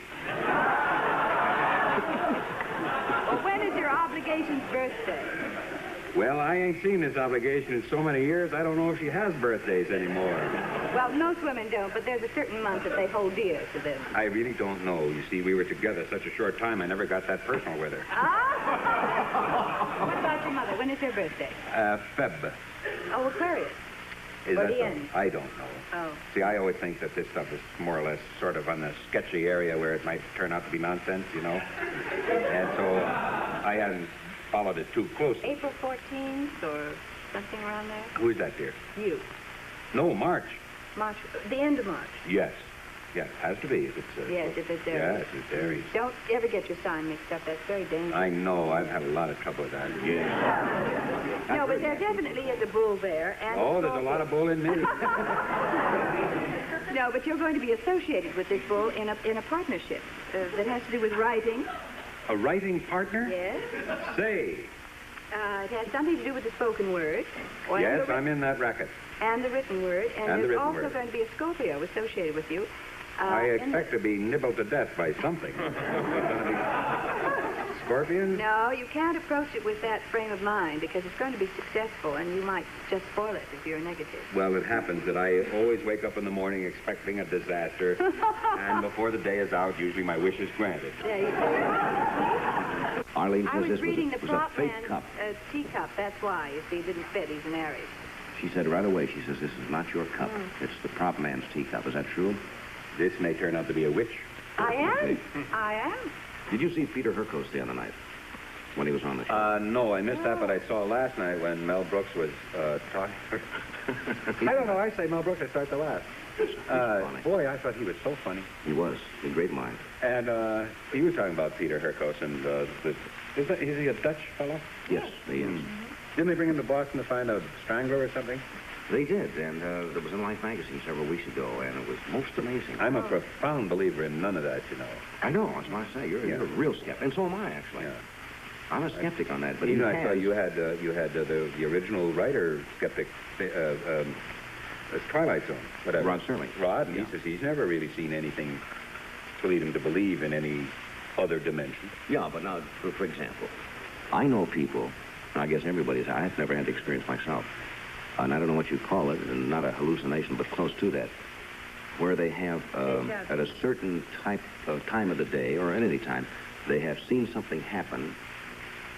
Well, when is your obligation's birthday? Well, I ain't seen this obligation in so many years, I don't know if she has birthdays anymore. Well, most women don't, but there's a certain month that they hold dear to them. I really don't know. You see, we were together such a short time, I never got that personal with her. Ah! What about your mother? When is her birthday? Feb. Oh, Aquarius. Is Or that the so? end. I don't know. Oh. See, I always think that this stuff is more or less sort of on the sketchy area where it might turn out to be nonsense, you know? And so I hadn't followed it too closely. April 14th or something around there? Who is that, dear? You. No, March. March. The end of March. Yes. Yes, has to be if it's... Yes, if it's Aries. Yes, it's Aries. Don't ever get your sign mixed up. That's very dangerous. I know. I've had a lot of trouble with that. Yeah. No, but there definitely is a bull there. And Oh, there's a lot of bull in me. No, but you're going to be associated with this bull in a partnership that has to do with writing. A writing partner? Yes. Say. It has something to do with the spoken word. Yes, I'm in that racket. And the written word. And the there's written also word. going to be a Scorpio associated with you. I expect to be nibbled to death by something. Scorpions? No, you can't approach it with that frame of mind because it's going to be successful and you might just spoil it if you're negative. Well, it happens that I always wake up in the morning expecting a disaster, and before the day is out, usually my wish is granted. Yeah, you Arlene I says was this reading the was a prop fake man's cup. teacup. That's why. You see, it didn't fit. He's an Aries. She said right away, she says, this is not your cup. It's the prop man's teacup. Is that true? This may turn out to be a witch. I am. I am. Did you see Peter Herkos the other night when he was on the show? No, I missed that, but I saw last night when Mel Brooks was talking. I don't know. I say Mel Brooks, I start to laugh. Funny. Boy, I thought he was so funny. He was. A great mind. And he was talking about Peter Herkos, and is he a Dutch fellow? Yes, he is. Didn't they bring him to Boston to find a strangler or something? They did, and it was in Life magazine several weeks ago, and it was most amazing. I'm a profound believer in none of that, you know. I know, that's what I say. You're a real skeptic, and so am I, actually. Yeah. I'm a skeptic on that, but Even he I saw has. you had the original writer skeptic, Twilight Zone, whatever. Rod Serling. Rod, and Yeah. he says he's never really seen anything to lead him to believe in any other dimension. Yeah, but now, for example, I know people, and I guess everybody's, I've never had the experience myself, and I don't know what you call it, and not a hallucination, but close to that, where they have, at a certain time of the day, or at any time, they have seen something happen,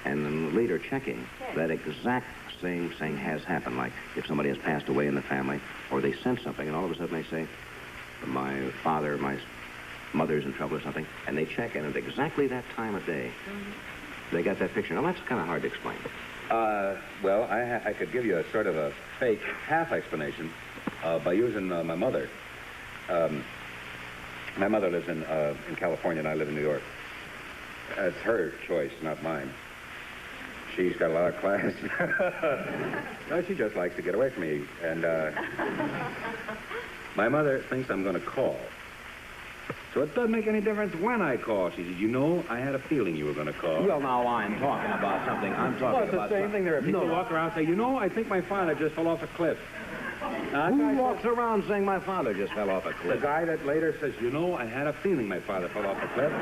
and then later checking, that exact same thing has happened. Like if somebody has passed away in the family, or they sense something, and all of a sudden they say, my father, my mother's in trouble or something, and they check in at exactly that time of day. They got that picture. Now, that's kind of hard to explain. Well, I could give you a sort of a fake half explanation by using my mother. My mother lives in California, and I live in New York. It's her choice, not mine. She's got a lot of class. No, she just likes to get away from me. And my mother thinks I'm going to call. So it doesn't make any difference when I call. She said, you know, I had a feeling you were going to call. Well, now I'm talking about something. I'm talking Well, it's the about same thing. There are people who walk around and say, you know, I think my father just fell off a cliff. Who walks around saying my father just fell off a The cliff? guy that later says, you know, I had a feeling my father fell off a cliff. He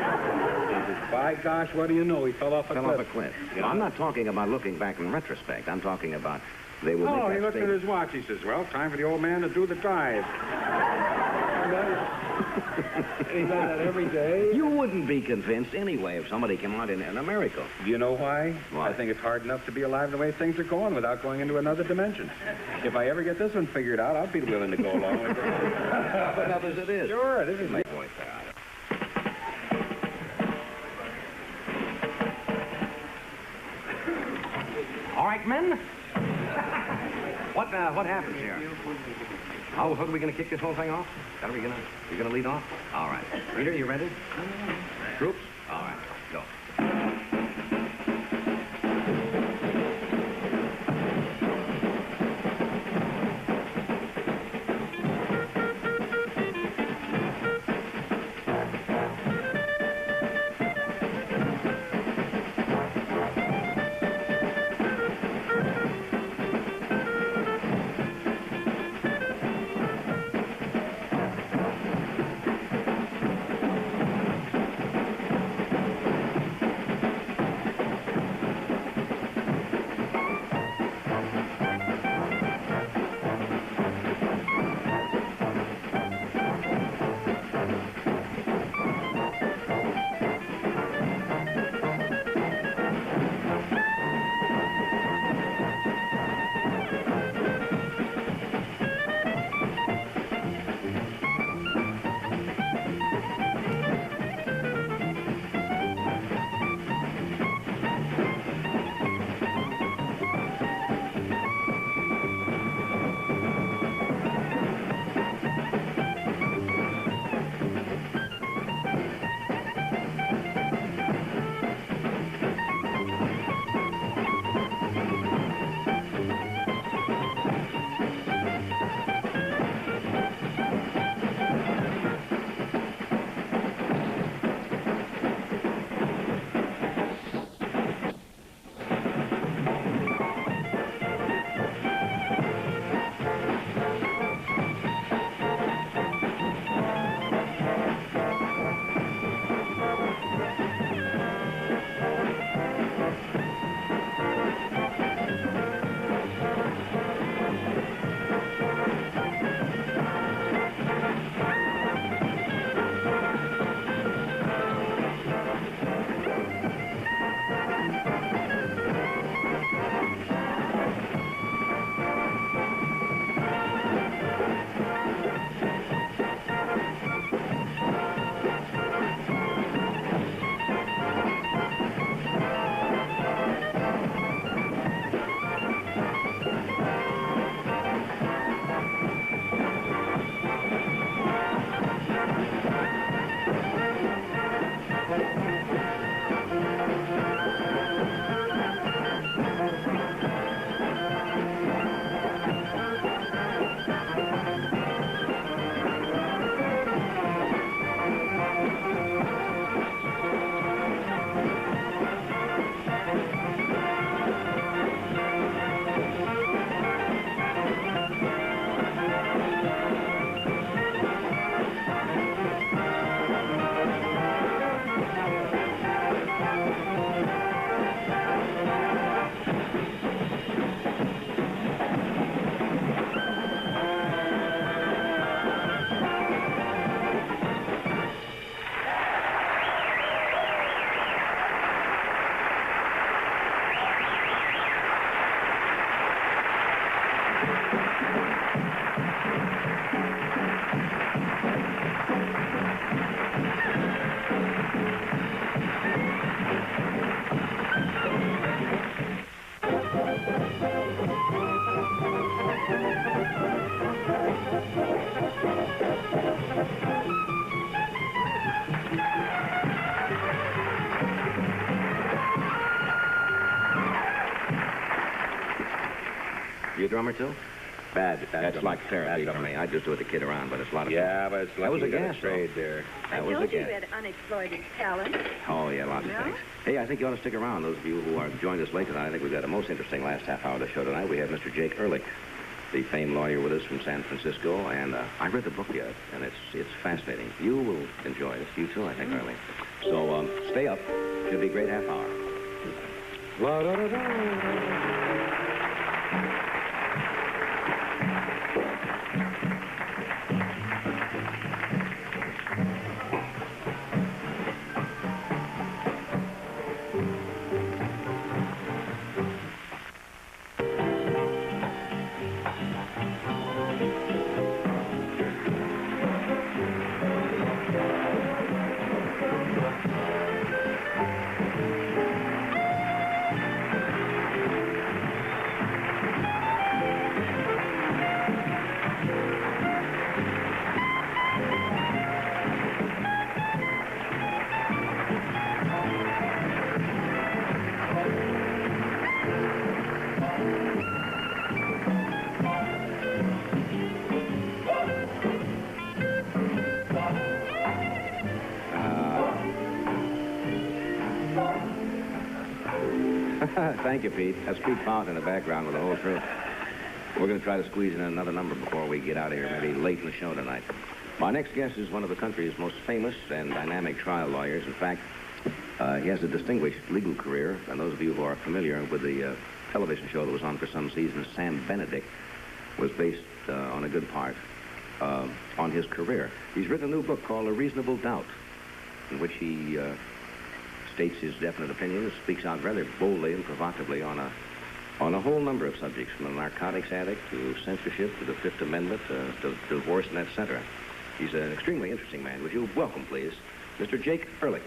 says, by gosh, what do you know? He fell off a Fell cliff. off a cliff. You know, I'm not talking about looking back in retrospect. I'm talking about they will Oh, make he that looked at statement. his watch. He says, well, time for the old man to do the drive. And he does that every day. You wouldn't be convinced anyway if somebody came out in a miracle. Do you know why? Why? I think it's hard enough to be alive the way things are going without going into another dimension. If I ever get this one figured out, I'll be willing to go along with it. But enough as it is. Sure, this is my point there. All right, men. What happens here? How are we going to kick this whole thing off? You gonna lead off? All right. Peter, you ready? Troops? All right. Go. drummer, too? That's like therapy for me. I just do it to kid around, but it's a lot of fun. Yeah, but it's That was a lucky you got gas, trade there. I That was a told you gas. you had unexploited talent. Oh, yeah, lots of Yeah? things. Hey, I think you ought to stick around. Those of you who are joined us late tonight, I think we've got a most interesting last half hour of the show tonight. We have Mr. Jake Ehrlich, the famed lawyer with us from San Francisco, and I read the book yet, and it's fascinating. You will enjoy it. You too, I think, Ehrlich. So stay up. Should be a great half hour. Thank you, Pete. That's Pete Fount in the background with the whole troupe. We're going to try to squeeze in another number before we get out of here, maybe late in the show tonight. My next guest is one of the country's most famous and dynamic trial lawyers. In fact, he has a distinguished legal career, and those of you who are familiar with the television show that was on for some seasons, Sam Benedict, was based on a good part on his career. He's written a new book called A Reasonable Doubt, in which he states his definite opinions, speaks out rather boldly and provocatively on a whole number of subjects, from the narcotics addict to censorship to the Fifth Amendment to divorce and etc. He's an extremely interesting man. Would you welcome, please, Mr. Jake Ehrlich?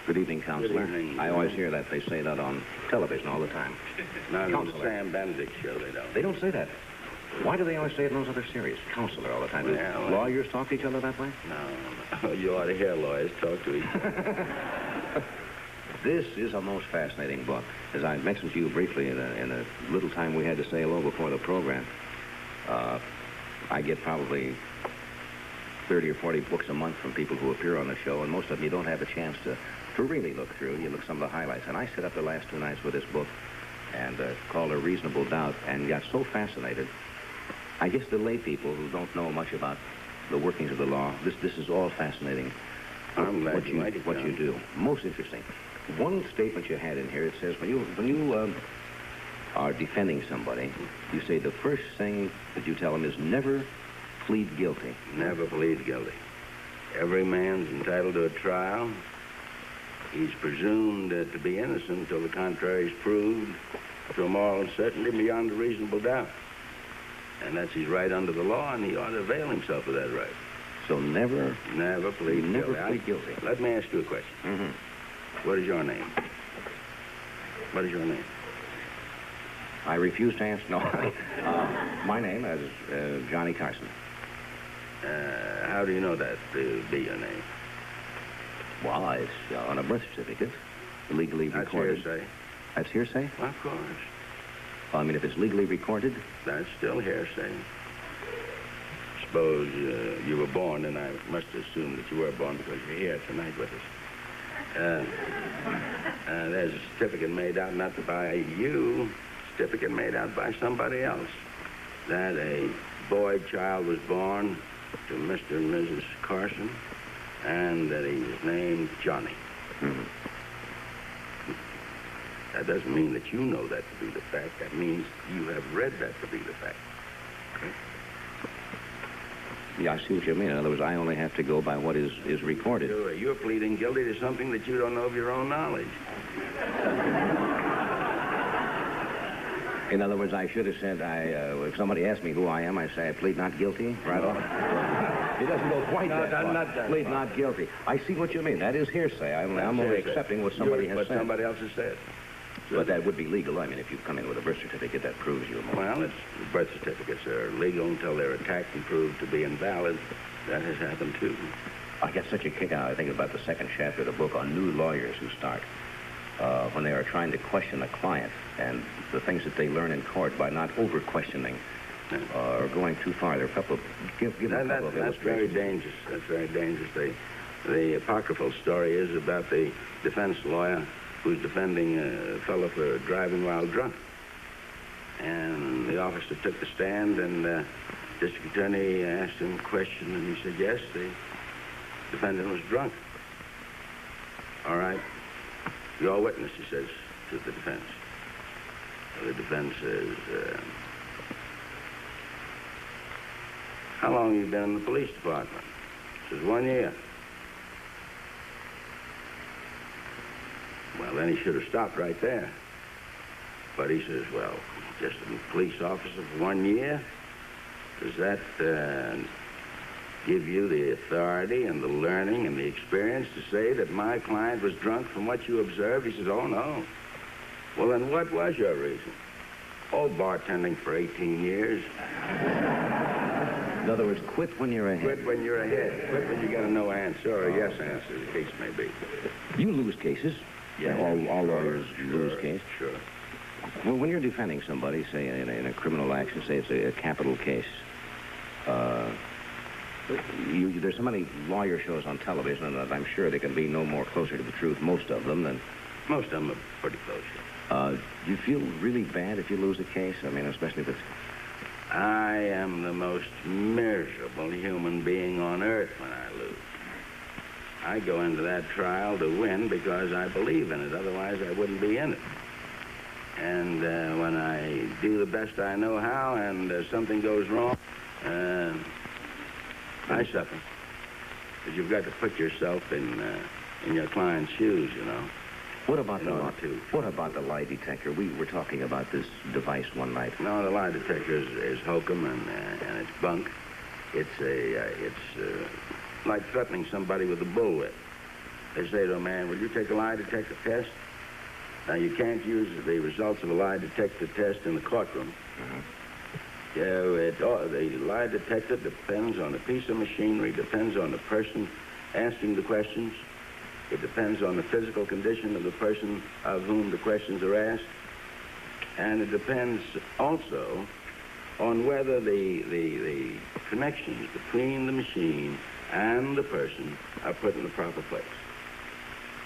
Good evening, Counselor. Good evening. I always hear that. They say that on television all the time. Not on the Counselor. Sam Benedict show, they don't. They don't say that. Why do they always say it in those other series? Counselor all the time. Do Well, lawyers talk to each other that way? No. You ought to hear lawyers talk to each other. This is a most fascinating book. As I mentioned to you briefly in a little time we had to say hello before the program, I get probably 30 or 40 books a month from people who appear on the show, and most of them you don't have a chance to really look through. You look some of the highlights. And I sit up the last 2 nights with this book and called A Reasonable Doubt and got so fascinated. I guess the lay people who don't know much about the workings of the law, this is all fascinating. I'm glad what you like it, what you John. do. Most interesting. One statement you had in here, it says when you are defending somebody, you say the first thing that you tell them is never plead guilty. Never plead guilty. Every man's entitled to a trial. He's presumed to be innocent until the contrary is proved to a moral certainty beyond a reasonable doubt. And that's his right under the law, and he ought to avail himself of that right. So never plead never guilty. plead guilty. Let me ask you a question. Mm-hmm. What is your name? What is your name? I refuse to answer. No. My name is Johnny Carson. How do you know that to be your name? Well, it's on a birth certificate, legally That's recorded. hearsay. That's hearsay? Well, of course. I mean, if it's legally recorded, That's still hearsay. Suppose you were born, and I must assume that you were born because you're here tonight with us. There's a certificate made out not by you, certificate made out by somebody else, that a boy child was born to Mr. and Mrs. Carson, and that he was named Johnny. Mm-hmm. That doesn't mean that you know that to be the fact. That means you have read that to be the fact. Okay? Yeah, I see what you mean. In other words, I only have to go by what is recorded. You're pleading guilty to something that you don't know of your own knowledge. In other words, I should have said, if somebody asked me who I am, I say I plead not guilty right off. It doesn't go quite that far. not that Plead far. not guilty. I see what you mean. That is hearsay. I'm only accepting what somebody has what said. somebody else has said. But that would be legal. I mean, if you come in with a birth certificate, that proves you're more. Well, birth certificates are legal until they're attacked and proved to be invalid. That has happened, too. I get such a kick out, I think, about the second chapter of the book on new lawyers who start when they are trying to question a client and the things that they learn in court by not over-questioning or going too far. There are a couple of... Give a couple of that's very dangerous. That's very dangerous. The apocryphal story is about the defense lawyer who's defending a fellow for driving while drunk. And the officer took the stand, and the district attorney asked him a question, and he said, yes, the defendant was drunk. All right. Your witness, he says to the defense. The defense says, how long have you been in the police department? He says, 1 year. Well, then he should have stopped right there. But he says, well, just a police officer for 1 year? Does that give you the authority and the learning and the experience to say that my client was drunk from what you observed? He says, oh, no. Well, then what was your reason? Oh, bartending for 18 years. In other words, quit when you're ahead. Quit when you're ahead. Quit when you got a no answer or a yes answer, the case may be. You lose cases. Yeah, all lawyers lose cases. Sure. Well, when you're defending somebody, say in a criminal action, say it's a capital case, there's so many lawyer shows on television that I'm sure they can be no more closer to the truth, most of them, than... Most of them are pretty close. Do you feel really bad if you lose a case? I mean, especially if it's... I am the most miserable human being on earth when I lose. I go into that trial to win because I believe in it. Otherwise, I wouldn't be in it. And when I do the best I know how and something goes wrong, I suffer. But you've got to put yourself in your client's shoes, you know. What about the lie detector? We were talking about this device one night. No, the lie detector is hokum and it's bunk. It's like threatening somebody with a bullwhip. They say to a man, will you take a lie detector test? Now, you can't use the results of a lie detector test in the courtroom. The lie detector depends on a piece of machinery, depends on the person asking the questions. It depends on the physical condition of the person of whom the questions are asked. And it depends also on whether the connections between the machine and the person are put in the proper place.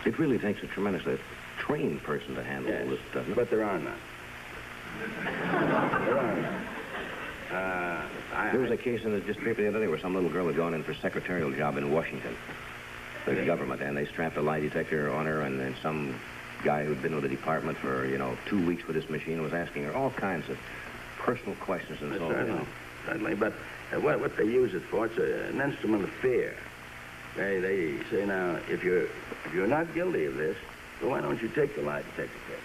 It really takes a tremendously trained person to handle all this, doesn't it? But there are none. There are none. There was a case in the newspaper the other day where some little girl had gone in for a secretarial job in Washington, the government, and they strapped a lie detector on her, and then some guy who'd been with the department for, 2 weeks with this machine was asking her all kinds of personal questions and so on. Certainly, but what they use it for, it's an instrument of fear. They say, now, if you're not guilty of this, well, why don't you take the lie detector test?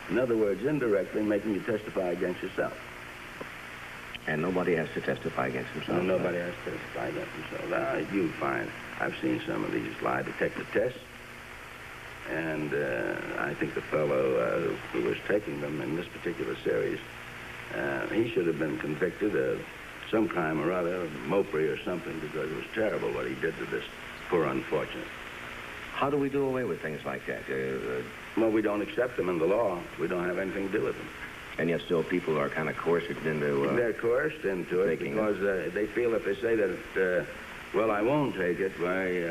In other words, indirectly making you testify against yourself. And nobody has to testify against himself. No, nobody has to testify against himself. Now, you find, I've seen some of these lie detector tests, and I think the fellow who was taking them in this particular series, he should have been convicted of some crime or other, mopery or something, because it was terrible what he did to this poor unfortunate. How do we do away with things like that? Well, we don't accept them in the law. We don't have anything to do with them. And yet still people are kind of coerced into... They're coerced into it because they feel if they say that, well, I won't take it, why,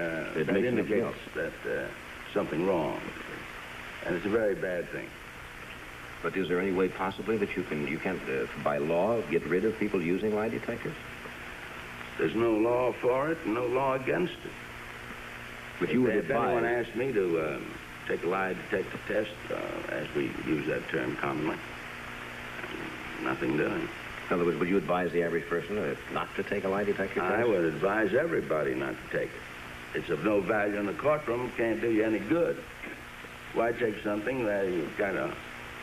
that indicates that something wrong. And it's a very bad thing. But is there any way possibly that you can by law, get rid of people using lie detectors? There's no law for it and no law against it. But you would if advise... anyone asked me to take a lie detector test, as we use that term commonly, nothing doing. In other words, would you advise the average person not to take a lie detector test? I would advise everybody not to take it. It's of no value in the courtroom. Can't do you any good. Why take something that you've got a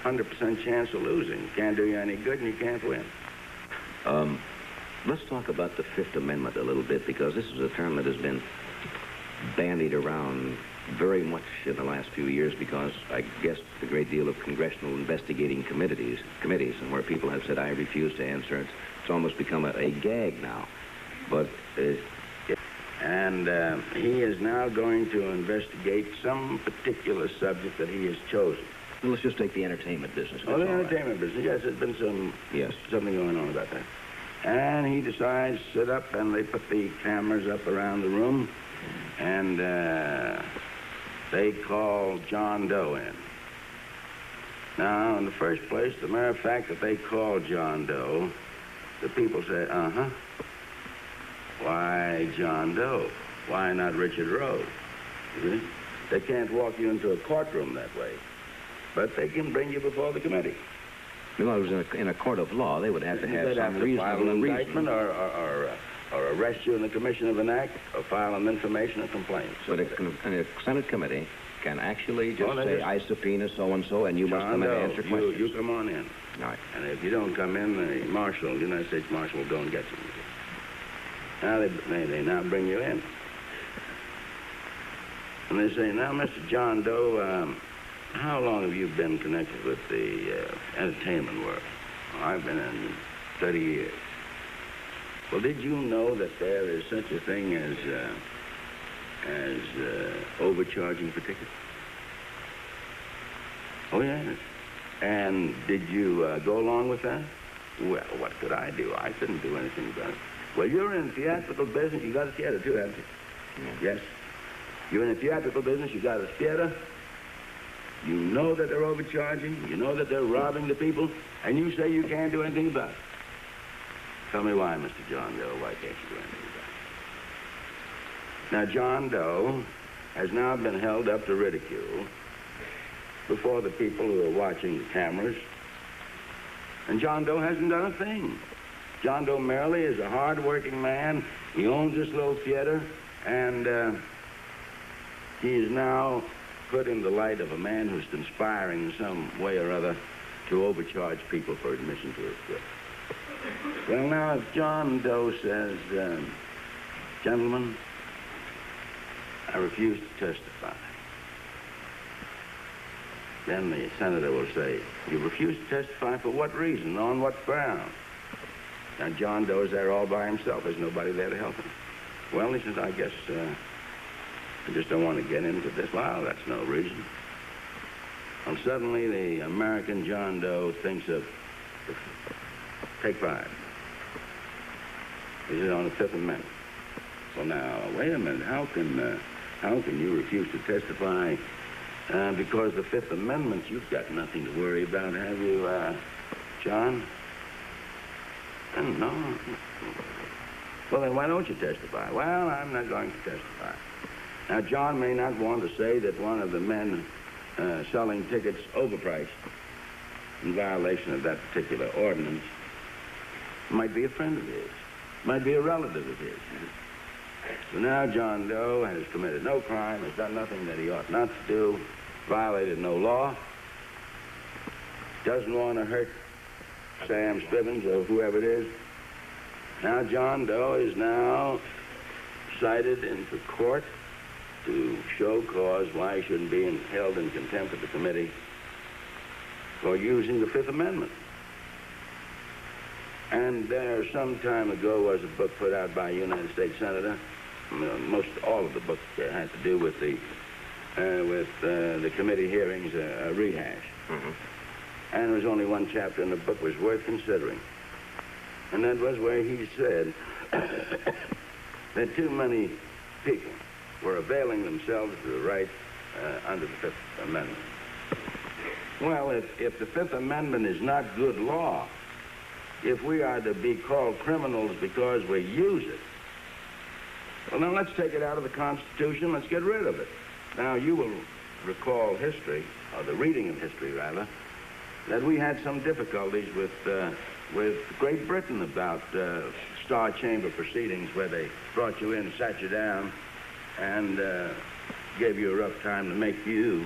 100% chance of losing? Can't do you any good and you can't win. Let's talk about the Fifth Amendment a little bit, because this is a term that has been bandied around very much in the last few years because I guess a great deal of congressional investigating committees, and where people have said, I refuse to answer. It's almost become a gag now. But... And he is now going to investigate some particular subject that he has chosen. Well, let's just take the entertainment business. Oh, the entertainment business. Yes, there's been something going on about that. And he decides to sit up, and they put the cameras up around the room, and they call John Doe in. Now, in the first place, the mere fact that they call John Doe, the people say, uh-huh. Why John Doe? Why not Richard Rowe? You see? They can't walk you into a courtroom that way, but they can bring you before the committee. Well, it was in a court of law. They would have to have some reasonable reason. indictment or arrest you in the commission of an act or file an information or complaint. But a Senate committee can actually just say, I subpoena so-and-so, and you must come in and answer questions. You come on in. All right. And if you don't come in, the United States Marshal will go and get you. Now they now bring you in. And they say, now, Mr. John Doe, how long have you been connected with the entertainment world? Oh, I've been in 30 years. Well, did you know that there is such a thing as overcharging for tickets? Oh, yes. And did you go along with that? Well, what could I do? I couldn't do anything about it. Well, you're in the theatrical business. You got a theater, too, haven't you? Yeah. Yes. You're in the theatrical business. You got a theater. You know that they're overcharging. You know that they're robbing the people. And you say you can't do anything about it. Tell me why, Mr. John Doe. Why can't you do anything about it? Now, John Doe has now been held up to ridicule before the people who are watching the cameras. And John Doe hasn't done a thing. John Doe merely is a hard-working man. He owns this little theater, and he is now put in the light of a man who's conspiring in some way or other to overcharge people for admission to his theater. Well, now, if John Doe says, gentlemen, I refuse to testify, then the senator will say, you refuse to testify for what reason? On what ground? Now, John Doe is there all by himself. There's nobody there to help him. Well, he says, I guess, I just don't want to get into this. Well, that's no reason. And suddenly, the American John Doe thinks of, take 5. He's on the Fifth Amendment. Well, now, wait a minute. How can you refuse to testify because the Fifth Amendment, you've got nothing to worry about, have you, John? No. Well, then why don't you testify? Well, I'm not going to testify. Now, John may not want to say that one of the men selling tickets overpriced in violation of that particular ordinance might be a friend of his, might be a relative of his. So now John Doe has committed no crime, has done nothing that he ought not to do, violated no law, doesn't want to hurt Sam Stibbins or whoever it is. Now John Doe is now cited into court to show cause why he shouldn't be held in contempt of the committee for using the Fifth Amendment. And there, some time ago, was a book put out by a United States senator. Most all of the book had to do with the committee hearings, a rehash. Mm-hmm. And there was only one chapter in the book was worth considering. And that was where he said that too many people were availing themselves of the right under the Fifth Amendment. Well, if the Fifth Amendment is not good law, if we are to be called criminals because we use it, well, then let's take it out of the Constitution. Let's get rid of it. Now, you will recall history, or the reading of history, rather, that we had some difficulties with Great Britain about Star Chamber proceedings where they brought you in, sat you down, and gave you a rough time to make you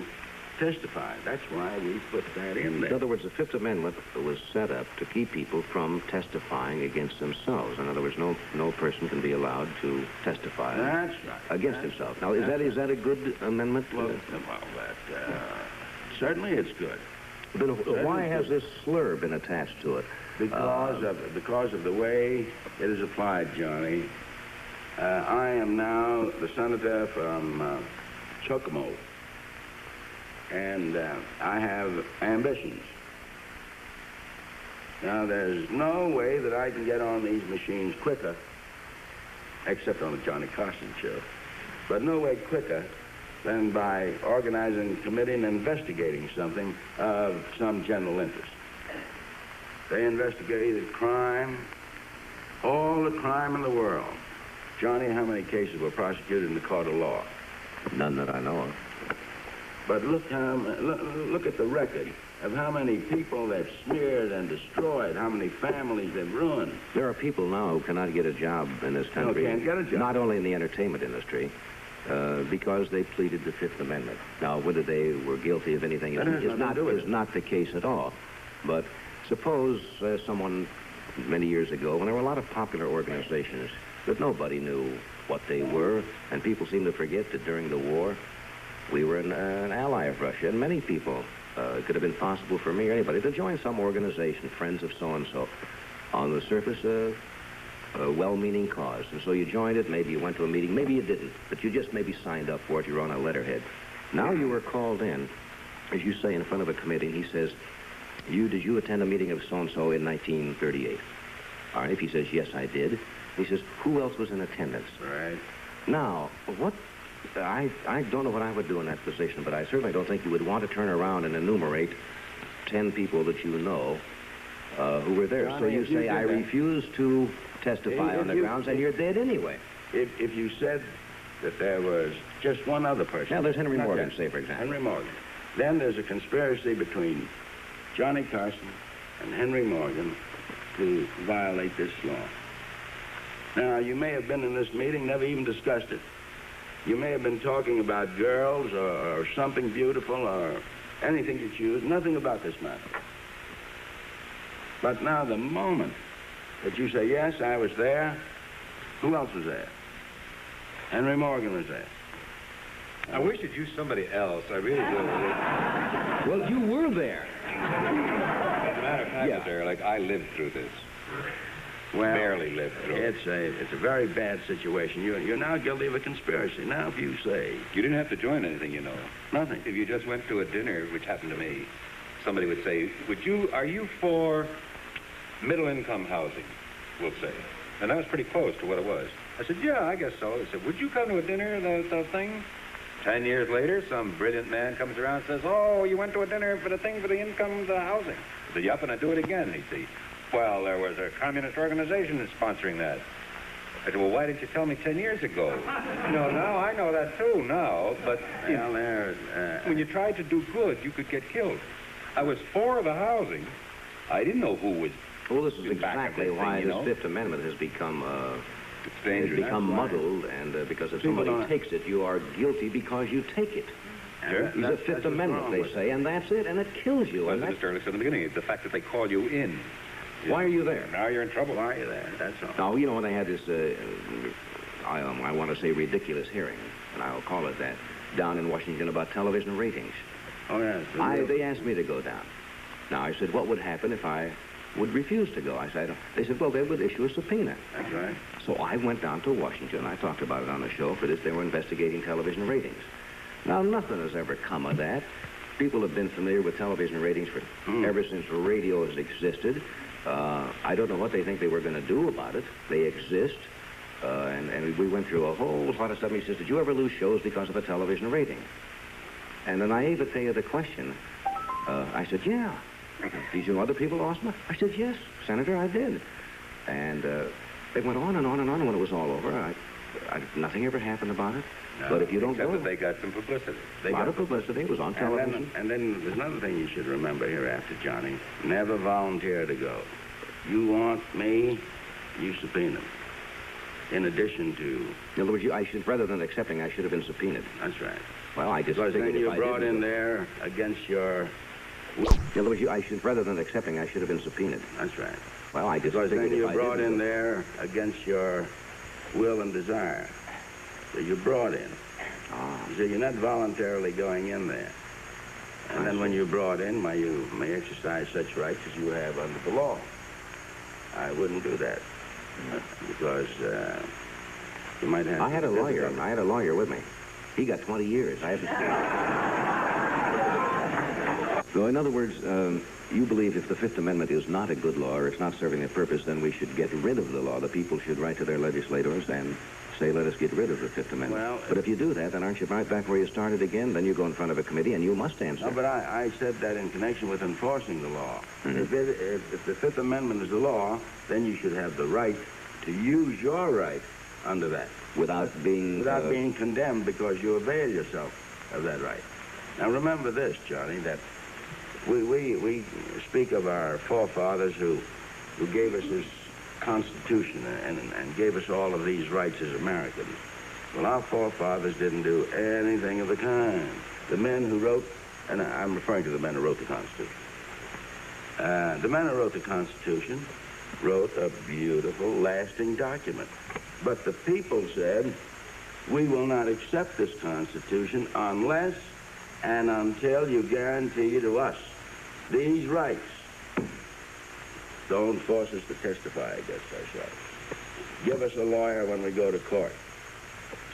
testify. That's why we put that in there. In other words, the Fifth Amendment was set up to keep people from testifying against themselves. In other words, no person can be allowed to testify That's right. against himself. Now, is that a good amendment? Well, certainly it's good. Then why has this slur been attached to it? Because of the way it is applied, Johnny. I am now the senator from Chocomo, and I have ambitions. Now, there's no way that I can get on these machines quicker, except on the Johnny Carson show, but no way quicker than by organizing a committee and investigating something of some general interest. They investigated crime, all the crime in the world. Johnny, how many cases were prosecuted in the court of law? None that I know of. But look at the record of how many people they've smeared and destroyed, how many families they've ruined. There are people now who cannot get a job in this country. No, can't get a job. Not only in the entertainment industry, because they pleaded the Fifth Amendment. Now, whether they were guilty of anything is not the case at all. But suppose someone many years ago, when there were a lot of popular organizations that nobody knew what they were, and people seem to forget that during the war, we were an ally of Russia, and many people, it could have been possible for me or anybody to join some organization, Friends of So-and-so, on the surface, a well-meaning cause. And so you joined it, maybe you went to a meeting, maybe you didn't, but you just maybe signed up for it, you were on a letterhead. Now you were called in, as you say, in front of a committee, and he says, did you attend a meeting of so-and-so in 1938? All right, if he says, yes, I did. He says, who else was in attendance? Right. Now, I don't know what I would do in that position, but I certainly don't think you would want to turn around and enumerate 10 people that you know who were there. Johnny, so you say, I refuse to testify on the grounds, and you're dead anyway. If you said that there was just one other person. Now, there's Henry Morgan, say, for example. Henry Morgan. Then there's a conspiracy between Johnny Carson and Henry Morgan to violate this law. Now, you may have been in this meeting, never even discussed it. You may have been talking about girls or something beautiful or anything you choose, nothing about this matter. But now the moment that you say, yes, I was there, who else was there? Henry Morgan was there. I wish you'd use somebody else. I really do. Well, you were there. As a matter of fact, Yeah. Mr. Ehrlich, I lived through this. Well, Barely lived through it. it's a very bad situation. You're now guilty of a conspiracy. Now, if you say You didn't have to join anything, you know. nothing, If you just went to a dinner, which happened to me, somebody would say, are you for middle-income housing, we'll say. And that was pretty close to what it was. I said, yeah, I guess so. They said, would you come to a dinner, the thing? 10 years later, some brilliant man comes around and says, oh, you went to a dinner for the thing for the income, the housing. I said, yep, and I do it again, you see. Well, there was a communist organization that's sponsoring that. I said, well, why didn't you tell me 10 years ago? No, now I know that too, now. But when you tried to do good, you could get killed. I was for the housing. I didn't know who was. Well, this is exactly why this Fifth Amendment has become muddled, and because if somebody takes it, you are guilty because you take it. Sure. It's a Fifth Amendment, they say, and that's it, and it kills you. Well, Mr. Ehrlich said in the beginning, the fact that they call you in. Why are you there? Now you're in trouble. why are you there? That's all. Now, you know, when they had this, I want to say ridiculous hearing, and I'll call it that, down in Washington about television ratings. Oh, yes. They asked me to go down. Now, I said, what would happen if I would refuse to go? I said, they said, well, they would issue a subpoena. That's right. So I went down to Washington. I talked about it on the show. For this, they were investigating television ratings. Now, nothing has ever come of that. People have been familiar with television ratings ever since radio has existed. I don't know what they think they were going to do about it. They exist. And we went through a whole lot of stuff. He says, did you ever lose shows because of a television rating? And the naivete of the question, I said, yeah. Did you know other people lost them? I said, yes, Senator, I did. And they went on and on and on, and when it was all over, nothing ever happened about it. No, but if you don't except go... that they got some publicity. A lot of publicity. It was on television. And then there's another thing you should remember hereafter, Johnny. Never volunteer to go. You want me, you subpoena me. in addition to... In other words, rather than accepting, I should have been subpoenaed. That's right. Well, I just because figured then if you're I brought didn't in there against your... In other words, rather than accepting, I should have been subpoenaed. That's right. Well, I just because figured then if you're I brought didn't in there against your will and desire. So you're brought in. So you're not voluntarily going in there. And then when you're brought in, you may exercise such rights as you have under the law. I wouldn't do that because you might have... I had a lawyer with me. He got 20 years. I haven't... So, in other words, you believe if the Fifth Amendment is not a good law or it's not serving a purpose, then we should get rid of the law. The people should write to their legislators and say, let us get rid of the Fifth Amendment. Well, but if you do that, then aren't you right back where you started again? Then you go in front of a committee and you must answer. No, but I said that in connection with enforcing the law. Mm-hmm. If the Fifth Amendment is the law, then you should have the right to use your right under that. Without being condemned because you avail yourself of that right. Now remember this, Johnny, that we speak of our forefathers who gave us this Constitution and gave us all of these rights as Americans. Well, our forefathers didn't do anything of the kind. The men who wrote, and I'm referring to the men who wrote the Constitution. The men who wrote the Constitution wrote a beautiful, lasting document. But the people said, we will not accept this Constitution unless and until you guarantee to us these rights. Don't force us to testify against ourselves. Give us a lawyer when we go to court.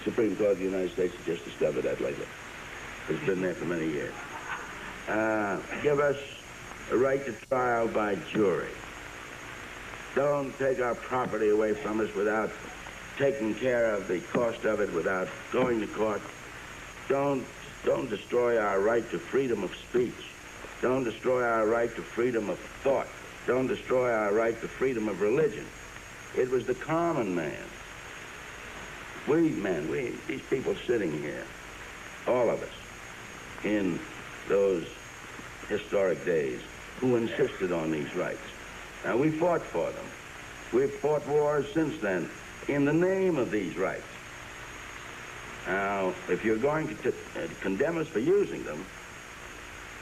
Supreme Court of the United States has just discovered that lately. It's been there for many years. Give us a right to trial by jury. Don't take our property away from us without taking care of the cost of it, without going to court. Don't destroy our right to freedom of speech. Don't destroy our right to freedom of thought. Don't destroy our right to freedom of religion. It was the common man. These people sitting here, all of us, in those historic days, who insisted on these rights. Now, we fought for them. We've fought wars since then in the name of these rights. Now, if you're going to condemn us for using them,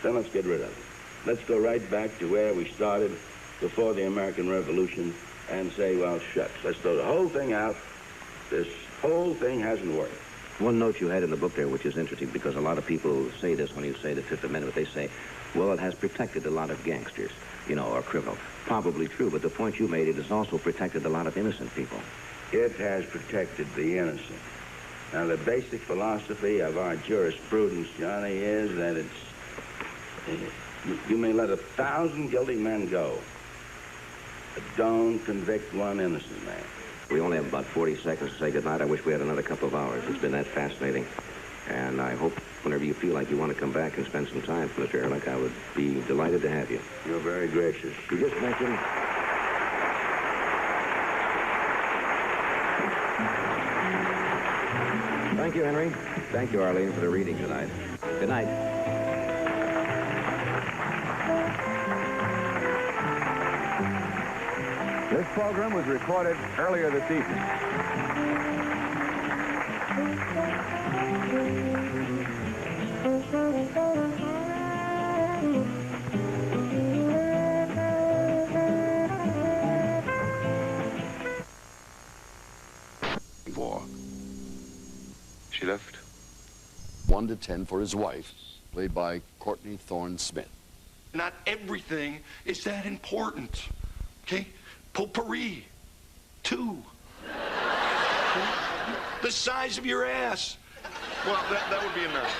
then let's get rid of them. Let's go right back to where we started before the American Revolution and say, well, shucks, let's throw the whole thing out. This whole thing hasn't worked. One note you had in the book there, which is interesting, because a lot of people say this when you say the Fifth Amendment. They say, well, it has protected a lot of gangsters, or criminals. Probably true, but the point you made, it has also protected a lot of innocent people. It has protected the innocent. Now, the basic philosophy of our jurisprudence, Johnny, is that you may let 1,000 guilty men go, but don't convict one innocent man. We only have about 40 seconds to say goodnight. I wish we had another couple of hours. It's been that fascinating. And I hope whenever you feel like you want to come back and spend some time, Mr. Ehrlich, I would be delighted to have you. You're very gracious. You just mentioned... Thank you, Henry. Thank you, Arlene, for the reading tonight. Good night. This program was recorded earlier this evening. She left 1 to 10 for his wife, played by Courtney Thorne Smith. Not everything is that important, okay? Potpourri, 2. Okay? The size of your ass. Well, that would be enough.